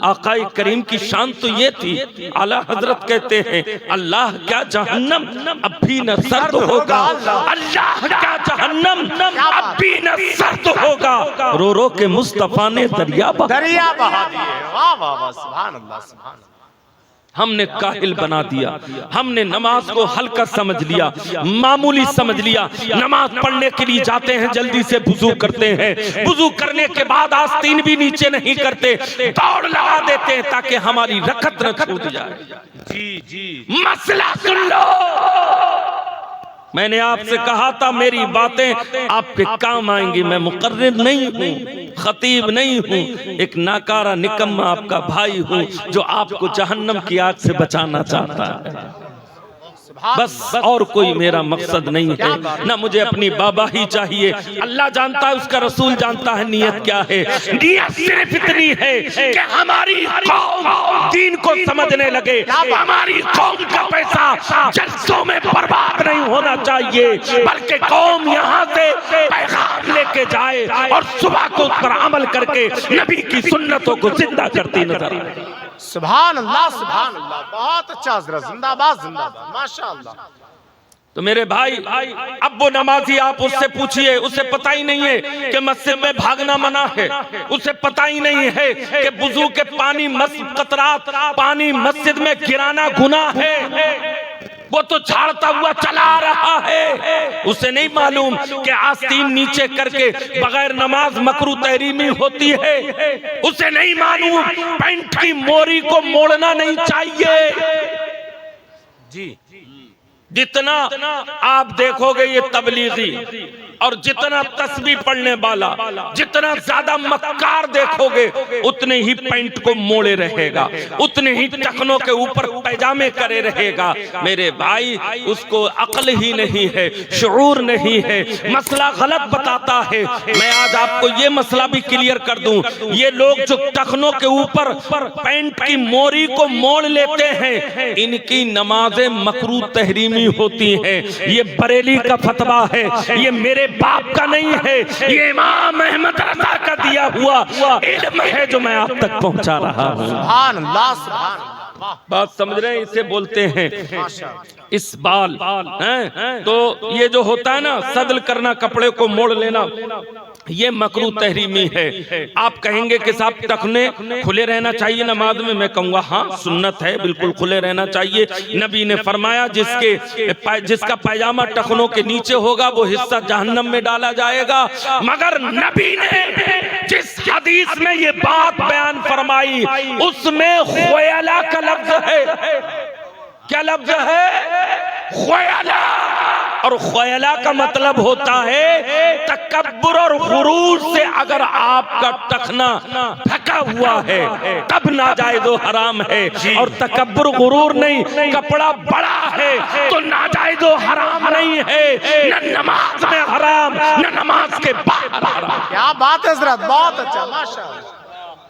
आकाए करीम की शान तो ये थी। आला हजरत कहते हैं अल्लाह क्या जहन्नम अब भी न सर्द होगा, अल्लाह क्या जहन्नम अब भी न सर्द होगा। रो रो के मुस्तफा ने दरिया बहा दिए। वाह वाह वाह, सुभान अल्लाह सुभान अल्लाह। हमने काहिल बना दिया, हमने नमाज को हल्का समझ लिया, मामूली समझ लिया। नमाज पढ़ने के लिए जाते हैं, जल्दी से वुजू करते हैं, वुजू करने के बाद आस्तीन भी नीचे नहीं करते, दौड़ लगा देते हैं ताकि हमारी रकत न छूट जाए। जी जी मसला सुन लो। मैंने आपसे कहा था मेरी बातें आपके काम आएंगी। मैं मुकर्रिर नहीं हूँ, खतीब नहीं हूँ, एक नाकारा निकम्मा आपका भाई हूँ जो आपको जहन्नम की आग से बचाना चाहता है। बस और कोई मेरा मकसद नहीं है, ना मुझे अपनी बाबा ही चाहिए। अल्लाह जानता है, उसका रसूल जानता है नीयत क्या है। नीयत सिर्फ इतनी है कि हमारी कौम दीन को समझने लगे, हमारी कौम का पैसा जलसों में बर्बाद नहीं होना चाहिए, बल्कि कौम यहाँ से पैगाम लेके जाए और सुबह को उस पर अमल करके नबी की सुन्नतों को जिंदा करती नजर आए। सुभान अल्लाह, सुभान अल्लाह, बहुत अच्छा हजरत, जिंदाबाद जिंदाबाद, माशाअल्लाह। तो मेरे भाई, अब वो नमाजी आप उससे पूछिए, उसे पता ही नहीं है कि मस्जिद में भागना मना है, उसे पता ही नहीं है कि वुजू के कतरात पानी मस्जिद में गिराना गुनाह है। वो तो झाड़ता हुआ चला रहा है, उसे नहीं मालूम कि आस्तीन नीचे करके बगैर नमाज मकरू तहरीमी होती है। उसे नहीं मालूम पैंट की मोरी को मोड़ना नहीं चाहिए। जी, जितना आप देखोगे ये तबलीगी और जितना तस्बीह पढ़ने वाला, जितना ज्यादा मक्कार देखोगे, उतने ही पैंट को मोड़े रहेगा, उतने ही टखनों के ऊपर पैजामे करे रहेगा। मेरे भाई, उसको अक्ल ही नहीं है, शऊर नहीं है, मसला गलत बताता है। मैं आज आपको ये मसला भी क्लियर कर दूं, ये लोग जो टखनों के ऊपर पैंट की मोरी को मोड़ लेते हैं, इनकी नमाजें मकरू तहरीमी होती हैं। ये बरेली का फतवा है, ये मेरे बाप का नहीं है, ये इमाम अहमद रज़ा का दिया हुआ इल्म है जो मैं आप तक पहुंचा रहा हूं। सुभान अल्लाह, सुभान अल्लाह। बात समझ रहे हैं? इसे बोलते हैं इसबाल हैं। तो ये जो होता है ना, सदल करना, कपड़े को मोड़ लेना, ये मकरू तहरीमी है। आप कहेंगे कि साहब टखने खुले रहना चाहिए नमाज में, मैं कहूंगा हाँ, सुन्नत है, बिल्कुल खुले रहना चाहिए। नबी ने फरमाया जिसका पैजामा टखनों के नीचे होगा वो हिस्सा जहन्नम में डाला जाएगा। मगर नबी ने जिस हदीस में ये बात बयान फरमाई, उसमें ख्याला का लफ्ज है। क्या लफ्ज है? ख्याला। और ख्याला का मतलब होता है तकब्बुर और गुरूर से अगर आपका टखना ढका हुआ है तब नाजायज़ व हराम है, और तकब्बुर गुरूर नहीं, कपड़ा बड़ा है तो नाजायज़ व हराम नहीं है। न नमाज में हराम, न नमाज के बाहर हराम। क्या बात है हजरत, बहुत अच्छा,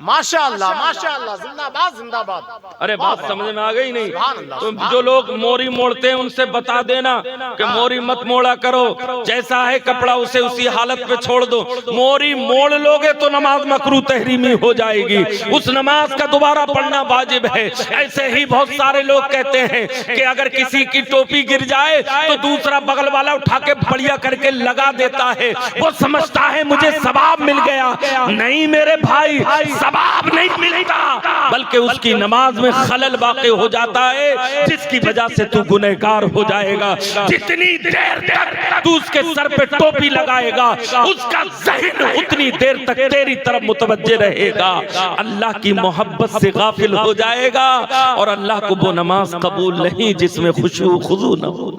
माशाअल्लाह माशाअल्लाह माशाअल्लाह, जिंदाबाद जिंदाबाद। अरे बात समझ में आ गई नहीं? तो जो लोग मोरी मोड़ते हैं उनसे बता देना कि मोरी मत मोड़ा करो, जैसा है कपड़ा उसे उसी हालत पे छोड़ दो। मोरी मोड़ लोगे तो नमाज मकरू तहरीमी हो जाएगी, उस नमाज का दोबारा पढ़ना वाजिब है। ऐसे ही बहुत सारे लोग कहते हैं कि अगर किसी की टोपी गिर जाए तो दूसरा बगल वाला उठा के बढ़िया करके लगा देता है, वो समझता है मुझे सवाब मिल गया। नहीं मेरे भाई, सवाब नहीं मिलेगा, बल्कि उसकी नमाज में खलल वाक़ई हो जाता है, जिसकी वजह से तू गुनहगार हो जाएगा। जितनी देर तक तू उसके सर पे टोपी लगाएगा, उसका ज़हन उतनी देर तक तेरी तरफ मुतवज्जे रहेगा, अल्लाह की मोहब्बत से गाफिल हो जाएगा, और अल्लाह को वो नमाज कबूल नहीं जिसमें खुशू खुजू न हो।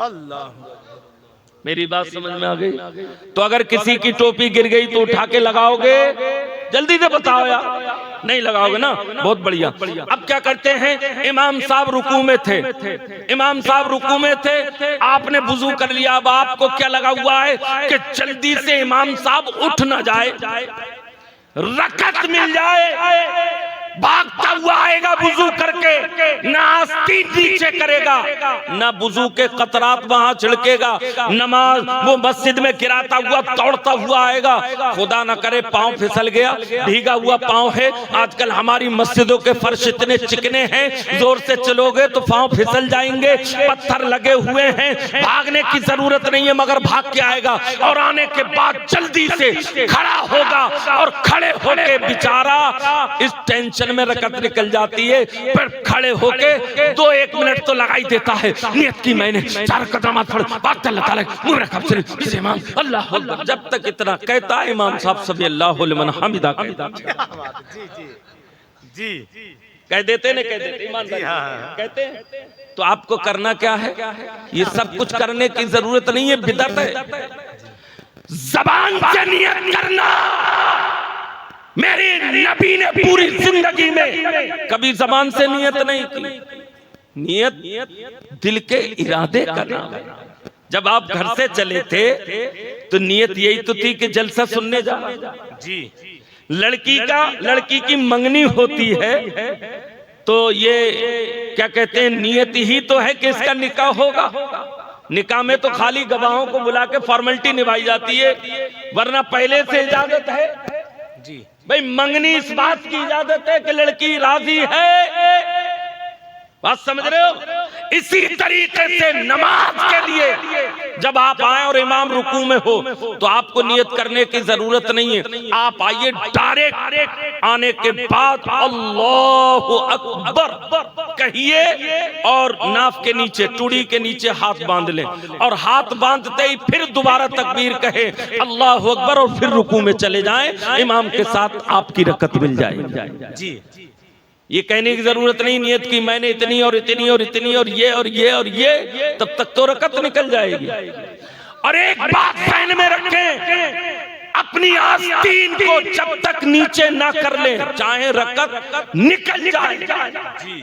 अल्लाह, मेरी बात समझ में आ गई? तो अगर किसी की टोपी गिर गई तो उठा के लगाओगे? जल्दी से बताओ यार, नहीं लगाओगे ना? बहुत बढ़िया। अब क्या करते हैं, इमाम साहब रुकू में थे, इमाम साहब रुकू में थे, आपने वुजू कर लिया, अब आपको क्या लगा हुआ है कि जल्दी से इमाम साहब उठ ना जाए, रकत मिल जाए। भागता हुआ आएगा वुजू करके, ना आस्तीन नीचे करेगा, ना वुजू के कतरात वहां छिड़केगा, नमाज वो मस्जिद में गिराता हुआ दौड़ता हुआ आएगा। खुदा ना करे पांव फिसल गया, भीगा हुआ पांव है। आजकल हमारी मस्जिदों के फर्श इतने चिकने हैं, जोर से चलोगे तो पांव फिसल जाएंगे, पत्थर लगे हुए हैं। भागने की जरूरत नहीं है, मगर भाग के आएगा, और आने के बाद जल्दी से खड़ा होगा, और खड़े होके बेचारा इस टेंशन में रकत निकल जाती है, पर खड़े होके 2-1 मिनट तो लगा ही देता है। नियत की मैंने 4 कदम पढ़, बात अल्लाह ताला मुंह रखा से इमाम अल्लाह अकबर, जब तक इतना कहता है इमाम साहब सभी अल्लाहु लिमन हमिदा कहता। जी कह देते ने, कह देते ईमानदारी कहते हैं। तो आपको करना क्या है? ये सब कुछ करने की जरूरत नहीं है, बिदअत है। ज़बान से नियत करना, मेरे नबी ने पूरी जिंदगी में कभी ज़बान से नियत नहीं की। नियत दिल के इरादे का नाम है। जब आप घर से चले थे तो नियत यही तो थी कि जलसा सुनने जाना जी। लड़की की मंगनी होती है तो ये क्या कहते हैं, नियत ही तो है कि इसका निकाह होगा। निकाह में तो खाली गवाहों को बुला के फॉर्मेलिटी निभाई जाती है, वरना पहले से इजाजत है जी। भाई मंगनी इस बात की इजाजत है कि लड़की राजी है। बात समझ रहे हो? इसी तरीके से नमाज के लिए जब आप आए और इमाम रुकू में हो तो आपको नियत करने की जरूरत नहीं है। आप आइए डायरेक्ट, आने के बाद अल्लाहु अकबर कहिए और नाफ के नीचे, टुड़ी के नीचे हाथ बांध लें और हाथ बांधते ही फिर दोबारा तकबीर कहे अल्लाहु अकबर और फिर रुकू में चले जाएं। इमाम के साथ आपकी रकत मिल जाएगी जी। ये कहने की जरूरत नहीं नियत की मैंने इतनी और इतनी और इतनी और ये और ये और ये, तब तक तो रकत निकल जाएगी। और एक बात ध्यान में रखें, अपनी आस्तीन को जब तक नीचे ना कर ले चाहे रकत निकल जाए।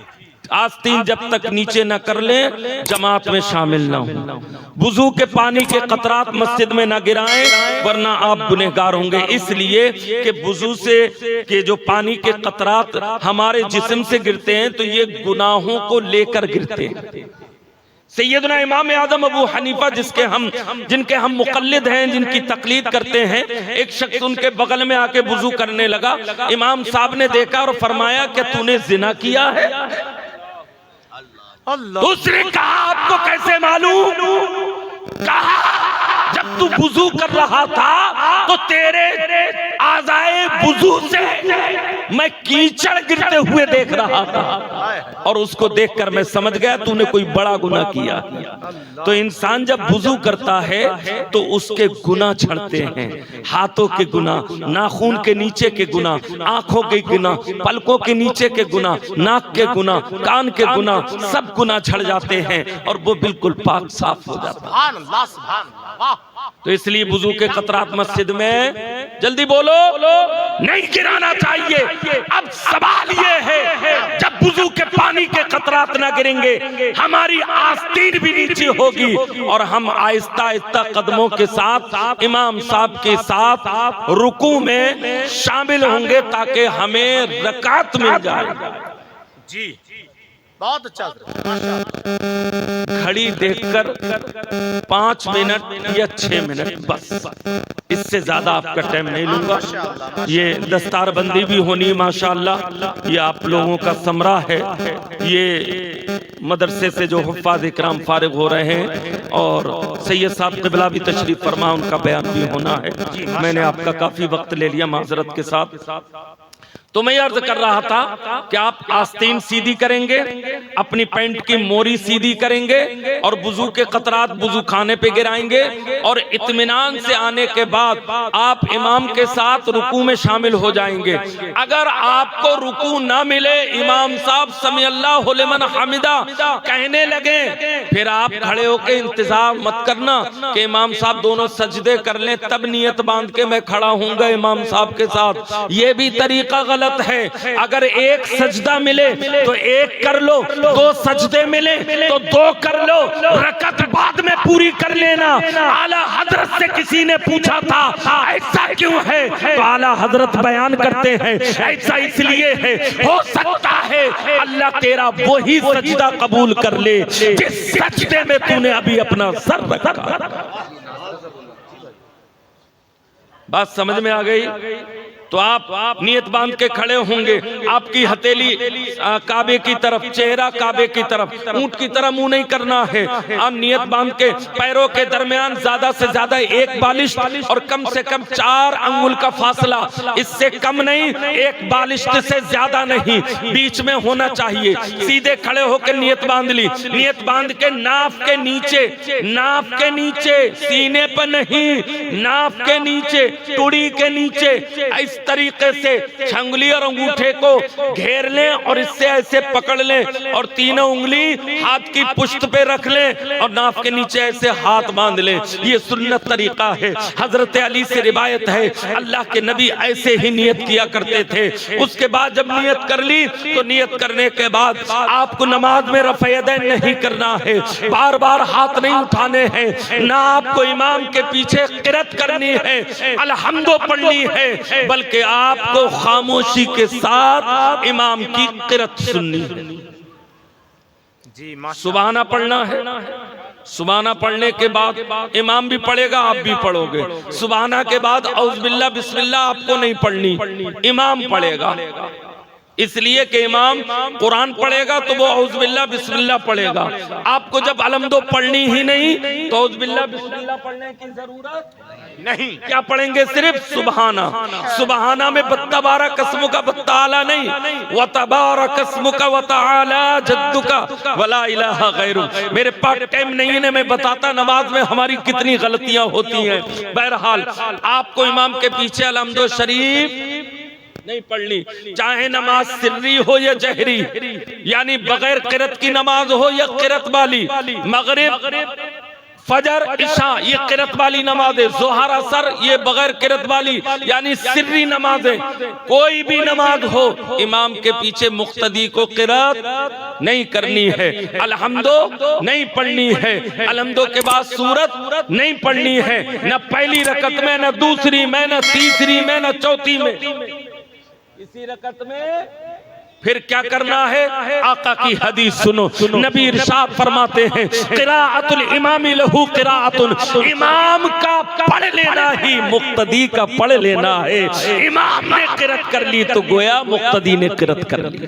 आस्तीन जब तक नीचे न कर ले जमात में शामिल ना हो। वुजू के पानी के कतरात मस्जिद में ना गिराएं वरना आप गुनहगार होंगे। इसलिए कि वुजू से के जो पानी के कतरात हमारे जिस्म से गिरते हैं तो ये गुनाहों को लेकर गिरते हैं। सैयदना इमाम आजम अबू हनीफा जिनके हम मुकल्लिद हैं, जिनकी तकलीद करते हैं, एक शख्स उनके बगल में आके वुजू करने लगा। इमाम साहब ने देखा और फरमाया कि तूने जिना किया है? उसने कहा आपको कैसे मालूम? कहा जब तू वुजू कर रहा था तो तेरे आज़ाए वुजू से मैं कीचड़ गिरते हुए देख रहा था और उसको देखकर मैं समझ गया तूने कोई बड़ा गुनाह किया। तो इंसान जब वुजू करता है तो उसके गुनाह झड़ते हैं, हाथों के गुनाह, नाखून के नीचे के गुनाह, आंखों के गुनाह, पलकों के नीचे के गुनाह, नाक के गुनाह, कान के गुनाह, सब गुनाह झड़ जाते हैं और वो बिल्कुल पाक साफ हो जाता है। तो इसलिए वुजू के कतरात मस्जिद में जल्दी बोलो नहीं गिराना चाहिए। अब सवाल ये है जब वुजू के पानी के कतरात ना गिरेंगे हमारी आस्तीन भी नीचे होगी और हम आहिस्ता आहिस्ता कदमों के साथ इमाम साहब के साथ रुकू में शामिल होंगे ताकि हमें रकात मिल जाए जी। बहुत अच्छा। घड़ी देखकर 5 मिनट या 6 मिनट बस, इससे ज्यादा आपका टाइम नहीं लूंगा। ये दस्तारबंदी भी होनी माशाअल्लाह, ये आप लोगों का समरा है। ये मदरसे से जो हुफ़ाज़ इकराम फारिग हो रहे हैं और सैयद साहब क़िबला भी तशरीफ फरमा, उनका बयान भी होना है। मैंने आपका काफी वक्त ले लिया माजरत के साथ। तो मैं अर्ज कर रहा था कि आप आस्तीन सीधी करेंगे, अपनी पैंट की मोरी सीधी करेंगे और वुजू के कतरात वुजू खाने पे गिराएंगे और इत्मीनान से आने के बाद आप इमाम के साथ रुकू में शामिल हो जाएंगे। अगर आपको रुकू ना मिले, इमाम साहब समी अल्लाहु लिमन हमिदा कहने लगे, फिर आप खड़े होकर इंतजार मत करना कि इमाम साहब दोनों सजदे कर लें तब नियत बांध के मैं खड़ा हूंगा इमाम साहब के साथ। ये भी तरीका गलत है। अगर एक सजदा मिले तो एक कर लो, 2 सजदे मिले तो 2 कर लो, रकत बाद में पूरी कर लेना। आला हजरत से किसी ने पूछा था ऐसा क्यों है, तो आला हजरत बयान करते हैं ऐसा इसलिए है, हो सकता है अल्लाह तेरा वही सजदा कबूल कर ले जिस सजदे में तूने अभी अपना सर रखा। बात समझ में आ गई? तो आप नियत बांध के खड़े होंगे, आपकी हथेली काबे की तरफ, चेहरा काबे की तरफ, ऊंट की तरह मुंह नहीं करना है। आप नियत बांध के पैरों के दरमियान ज्यादा से ज्यादा 1 बालिश और कम से कम 4 अंगुल का फासला, इससे कम नहीं, 1 बालिश से ज्यादा नहीं, बीच में होना चाहिए। सीधे खड़े होकर नियत बांध ली। नियत बांध के नाफ के नीचे, सीने पर नहीं, नाफ के नीचे, टुड़ी के नीचे तरीके से उंगली और अंगूठे को घेर लें और इससे ऐसे पकड़ लें और तीनों उंगली हाथ की पुष्ट पे रख लें और नाक के नीचे ऐसे हाथ बांध लें। ये सुन्नत तरीका है। हजरत अली से रिवायत है अल्लाह के नबी ऐसे ही नियत किया करते थे। उसके बाद जब नियत कर ली तो नियत करने के बाद आपको नमाज में रफ़े यदैन नहीं करना है, बार बार हाथ नहीं उठाने हैं, ना आपको इमाम के पीछे क़िरात करनी है, अलहम्दो पढ़नी है, बल्कि आपको खामोशी के साथ इमाम की क़िरात सुननी है। जी सुबहाना पढ़ना है। सुबहाना पढ़ने के बाद इमाम भी पढ़ेगा, आप भी पढ़ोगे। सुबहाना के बाद औज़ बिल्लाह बिस्मिल्लाह आपको नहीं पढ़नी, इमाम पढ़ेगा। इसलिए कि इमाम कुरान पढ़ेगा तो वो औज़ बिल्लाह बिस्मिल्लाह पढ़ेगा। आपको जब अलहम्दो पढ़नी ही नहीं तो औज़ बिल्लाह बिस्मिल्लाह पढ़ने की जरूरत नहीं। क्या पढ़ेंगे? सिर्फ सुबहाना। सुबहाना में तबारक अस्मुका वतआला नहीं, व तबारक अस्मुका वतआला जद्दुका वला इलाहा गैरु। मेरे पास टाइम नहीं है, मैं बताता नमाज में हमारी कितनी गलतियां होती हैं। बहरहाल आपको इमाम के पीछे अलहम्दो शरीफ नहीं पढ़नी, चाहे नमाज सिर्री हो या जहरी, यानी बगैर क़िरात की नमाज हो या क़िरात वाली। मगरिब फजर इशा ये क़िरात वाली नमाज है, ज़ोहर असर ये बगैर क़िरात वाली यानी सिर्री नमाज है। कोई भी नमाज हो इमाम के पीछे मुक्तदी को क़िरात नहीं करनी है, अलहम्दो नहीं पढ़नी है, अलहम्दो के बाद सूरत नहीं पढ़नी है, न पहली रकत में, न दूसरी में, न तीसरी में, न चौथी में। इसी रकत में फिर क्या करना है? आका की हदीस सुनो, नबी इरशाद फरमाते हैं क़िराअतुल इमामी लहू क़िराअतुन, इमाम का पढ़ लेना ही मुक्तदी का पढ़ लेना है। इमाम ने क़िरात कर ली तो गोया मुक्तदी ने क़िरात कर ली।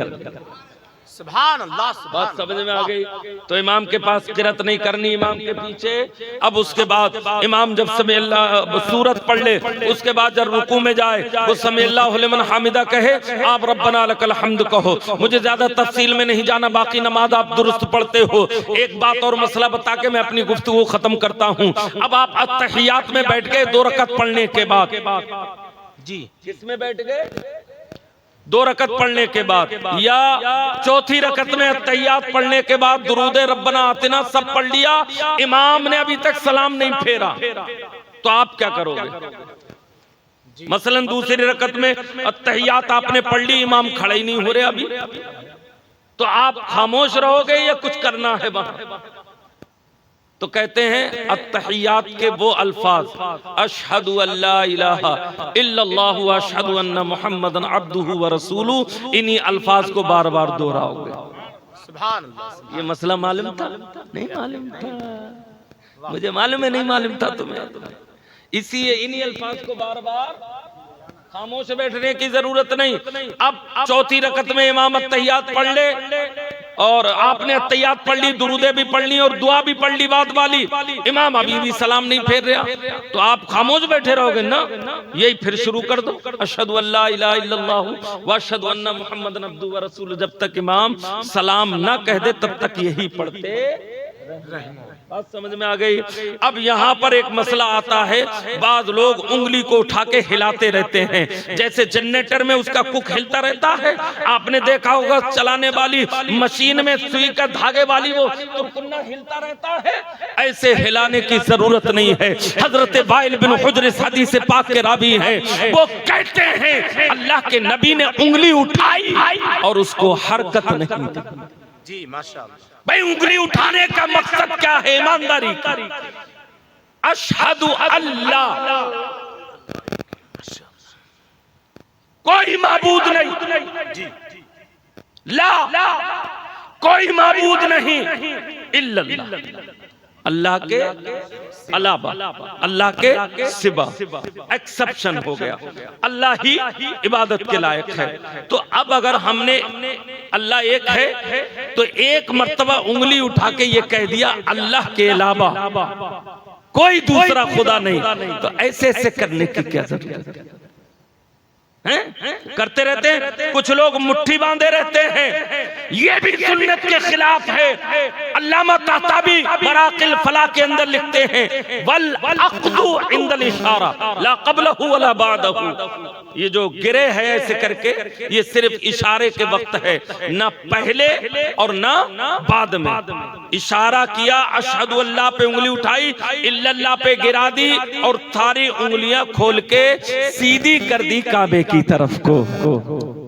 सुभान अल्लाह। बात समझ में आ गई? तो इमाम के पास क़िरात नहीं करनी, इमाम के पीछे। अब उसके बाद इमाम जब समी अल्लाह सूरत पढ़ ले, उसके बाद जब रुकू में जाए वो समी अल्लाहु लिमन हामिदा कहे, आप रब्बना लकल हम्द कहो। मुझे ज्यादा तफसील में नहीं जाना, बाकी नमाज आप दुरुस्त पढ़ते हो। एक बात और मसला बता के मैं अपनी गुफ्तगू खत्म करता हूँ। अब आप अत्तहियात में बैठ गए 2 रकत पढ़ने के बाद, जी किसमें बैठ गए? 2 रकत पढ़ने के बाद या चौथी रकत में अत्तहियात पढ़ने के बाद दुरूदे रब्बना आतिना सब पढ़ लिया, इमाम ने अभी तक सलाम नहीं फेरा, तो आप क्या करोगे? मसलन दूसरी रकत में अत्तहियात आपने पढ़ ली, इमाम खड़े ही नहीं हो रहे अभी, तो आप खामोश रहोगे या कुछ करना है वहां? तो कहते हैं अत्तहियात के वो अल्फाज अशहदु अल्ला इलाहा इल्लल्लाह व अशहदु अन्ना मुहम्मदन अब्दुहु व रसूलुहु, इन्हीं अल्फाज को बार बार दोहराओगे। सुभान अल्लाह। ये मसला मालूम था? नहीं मालूम था, मुझे मालूम है नहीं मालूम था तुम्हें। इसी इन्हीं अल्फाज को बार बार, खामोश बैठने की जरूरत नहीं। अब चौथी रकत में इमाम अत्तहियात पढ़ ले और आपने अत्तहियात पढ़ ली, दुरूदे भी पढ़ ली और दुआ भी पढ़ ली बाद वाली, इमाम अभी भी सलाम नहीं फेर रहा, तो आप खामोश बैठे रहोगे ना? यही फिर शुरू कर दो, अशहदु अल्ला इलाहा इल्लल्लाहु व अशहदु अन्ना मुहम्मदन अब्दुहु व रसूलुहु। जब तक इमाम सलाम ना कह दे तब तक यही पढ़ते। बात समझ में आ गई? अब यहाँ पर एक मसला आता है, बाद लोग उंगली को उठा के हिलाते रहते हैं, जैसे जनरेटर में उसका कुक हिलता रहता है। आपने देखा होगा चलाने वाली मशीन में सुई का धागे वाली वो तुरकुन्ना हिलता रहता है, ऐसे हिलाने की जरूरत नहीं है। हजरत वाइल बिन हुज्र इस हदीस पाक के रावी हैं, वो कहते हैं अल्लाह के नबी ने उंगली उठाई और उसको हरकत नहीं दी। जी माशाअल्लाह। भाई उंगली उठाने का मकसद क्या है? ईमानदारी का। अशहदु अल्ला कोई माबूद नहीं, ला कोई माबूद नहीं, इल्लल्लाह अल्लाह के अलावा, अल्लाह के सिवा, एक्सेप्शन हो गया, अल्लाह ही इबादत के लायक है। तो अब अगर हमने अल्लाह एक है तो एक मर्तबा उंगली उठा के ये कह दिया अल्लाह के अलावा कोई दूसरा खुदा नहीं, तो ऐसे ऐसे करने की क्या जरूरत है? हैं करते रहते हैं। कुछ लोग मुट्ठी बांधे रहते हैं, ये भी सुन्नत के खिलाफ है। अल्लामा ताताबी मराकिल फला के अंदर लिखते हैं वल अक़्दु इंदल इशारा ला क़ब्लहु वला बादहु। ये जो गिरे है ऐसे करके, ये सिर्फ इशारे के वक्त है, ना पहले और ना बाद में। इशारा किया, अशहदु अल्लाह पे उंगली उठाई, इल्लल्लाह पे गिरा दी और सारी उंगलियां खोल के सीधी कर दी काबे की तरफ को।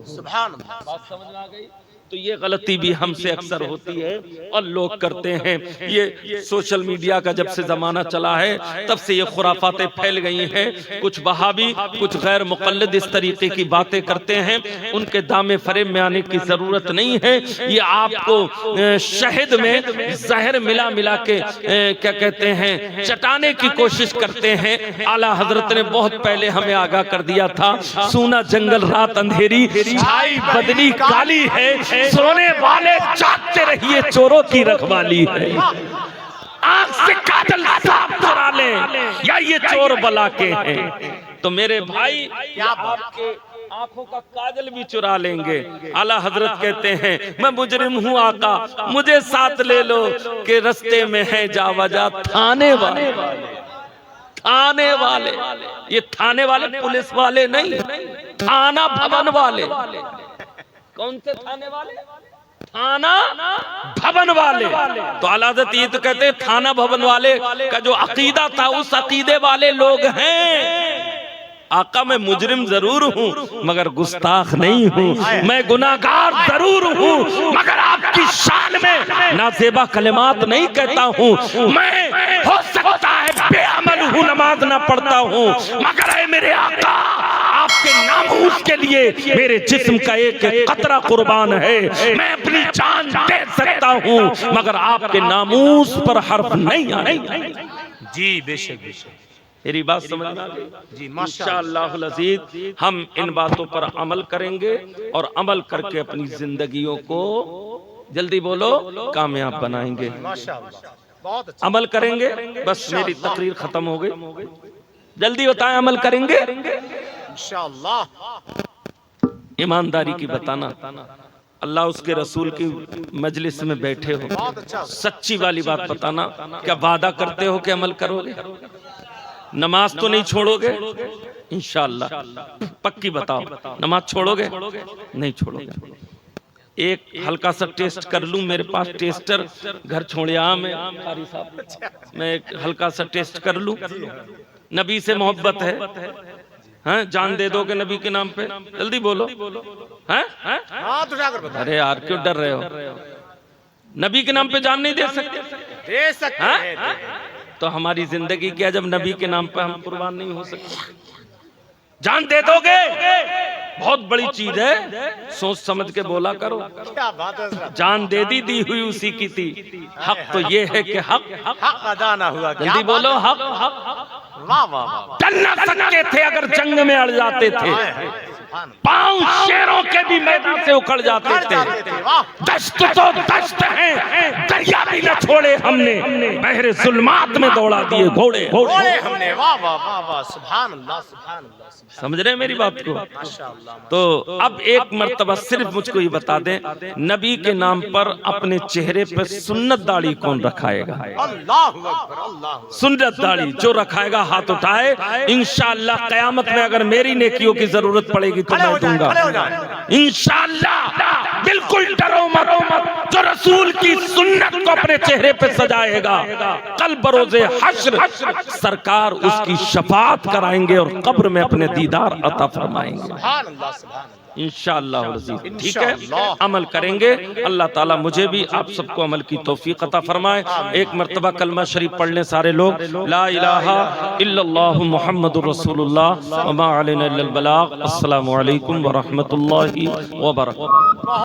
सुभान अल्लाह। बात समझ में आ गई? तो ये गलती भी हमसे अक्सर होती है और लोग करते हैं। ये सोशल मीडिया का जब से जमाना चला है तब से ये खुराफातें फैल गई हैं। कुछ वहाबी, कुछ गैर मुक़ल्लिद इस तरीके की बातें करते हैं, उनके दामे फरेब में आने की जरूरत नहीं है। ये आपको शहद में जहर मिला मिला के क्या कहते हैं चटाने की कोशिश करते हैं। आला हजरत ने बहुत पहले हमें आगाह कर दिया था, सूना जंगल रात अंधेरी, छाई बदली काली है, सोने वाले जागते रहिए, चोरों की रखवाली है। आंख से काजल साफ करा ले या ये चोर बला के हैं। तो मेरे भाई आपके आंखों का काजल भी चुरा लेंगे। आला हजरत कहते हैं मैं मुजरिम हूँ आका, मुझे साथ ले लो कि रस्ते में है जा वजा थाने वाले। थाने वाले, ये थाने वाले पुलिस वाले नहीं, थाना भवन वाले। कौन से थाने वाले? थाना भवन वाले। तो आला हज़रत ये तो कहते हैं थाना भवन वाले का जो अकीदा था उस अकीदे वाले लोग हैं। आका मैं मुजरिम जरूर हूँ मगर गुस्ताख नहीं हूँ, मैं गुनाहगार जरूर हूँ मगर आपकी शान में नाज़ेबा कलिमात नहीं कहता हूँ। मैं हो सकता है बेअमल हूँ, नमाज ना पढ़ता हूँ, मगर है मेरे आका आपके नामूस के लिए मेरे जिस्म का एक कतरा कुर्बान है। मैं अपनी जान दे सकता हूँ मगर आपके नामूस पर हर्फ नहीं आएगा। जी बेशक बेशक, मेरी बात समझ में आ गई? जी इंशाअल्लाह अज़ीज़ हम इन बातों पर अमल करेंगे और अमल करके अपनी जिंदगियों को जल्दी बोलो कामयाब बनाएंगे। बहुत अच्छा। अमल करेंगे। बस मेरी तकरीर खत्म हो गई, जल्दी बताएं अमल करेंगे इंशाअल्लाह। ईमानदारी की बताना, अल्लाह उसके रसूल की मजलिस में बैठे हो, सच्ची वाली बात बताना। क्या वादा करते हो कि अमल करोगे? नमाज तो नहीं छोड़ोगे? इंशाअल्लाह पक्की बताओ, नमाज छोड़ोगे? नहीं छोड़ोगे। एक हल्का सा टेस्ट कर लूं, मेरे पास टेस्टर घर छोड़िया मैं कारी साहब, मैं एक हल्का सा टेस्ट कर लूं। नबी से मोहब्बत है? हैं जान दे दोगे नबी के नाम पे? जल्दी बोलो। हैं? अरे यार क्यों डर रहे हो? नबी के नाम पे जान नहीं दे सकते? दे सकते हैं। तो हमारी जिंदगी क्या जब नबी के नाम पे हम कुर्बान नहीं हो सकते? जान दे दोगे? बहुत बड़ी चीज है, सोच समझ के बोला करो। क्या बात है? जान दे दी हुई उसी की थी। हक तो ये है कि हक अदा ना हुआ। जल्दी बोलो हक। वाह वाह वाह। चल ना सकते थे अगर जंग में अड़ जाते थे, पांव शेरों के भी मैदान से उखड़ जाते थे। दश्त तो दश्त है, दरिया भी न छोड़े हमने, बहरे जुल्मात में दौड़ा दिए घोड़े हमने। वाह वाह वाह वाह, सुभान अल्लाह सुभान अल्लाह। समझ रहे हैं मेरी बात को? तो अब एक मर्तबा सिर्फ मुझको ये बता दें, नबी के नाम पर अपने चेहरे पे सुन्नत दाढ़ी कौन रखाएगा? अल्लाहु अकबर, अल्लाह। सुन्नत दाढ़ी जो रखाएगा हाथ उठाए, इंशाअल्लाह कयामत में अगर मेरी नेकियों की जरूरत पड़ेगी तो मैं दूंगा इंशाअल्लाह। बिल्कुल डरो मत, जो रसूल की सुन्नत को अपने चेहरे पे सजाएगा कल बरोज़े हश्र सरकार उसकी शफाअत कराएंगे और कब्र में अपने दीदार अता फरमाएंगे इंशाअल्लाह। ठीक है, अमल करेंगे। अल्लाह ताला मुझे भी आप सबको अमल की तौफीक अता फरमाए। एक मर्तबा कलमा शरीफ पढ़ लें सारे लोग, ला इलाहा इल्लल्लाह मुहम्मदुर रसूलुल्लाह व मा अलैना इल्लल बलाग। अस्सलामु अलैकुम व रहमतुल्लाहि व बरकातहू।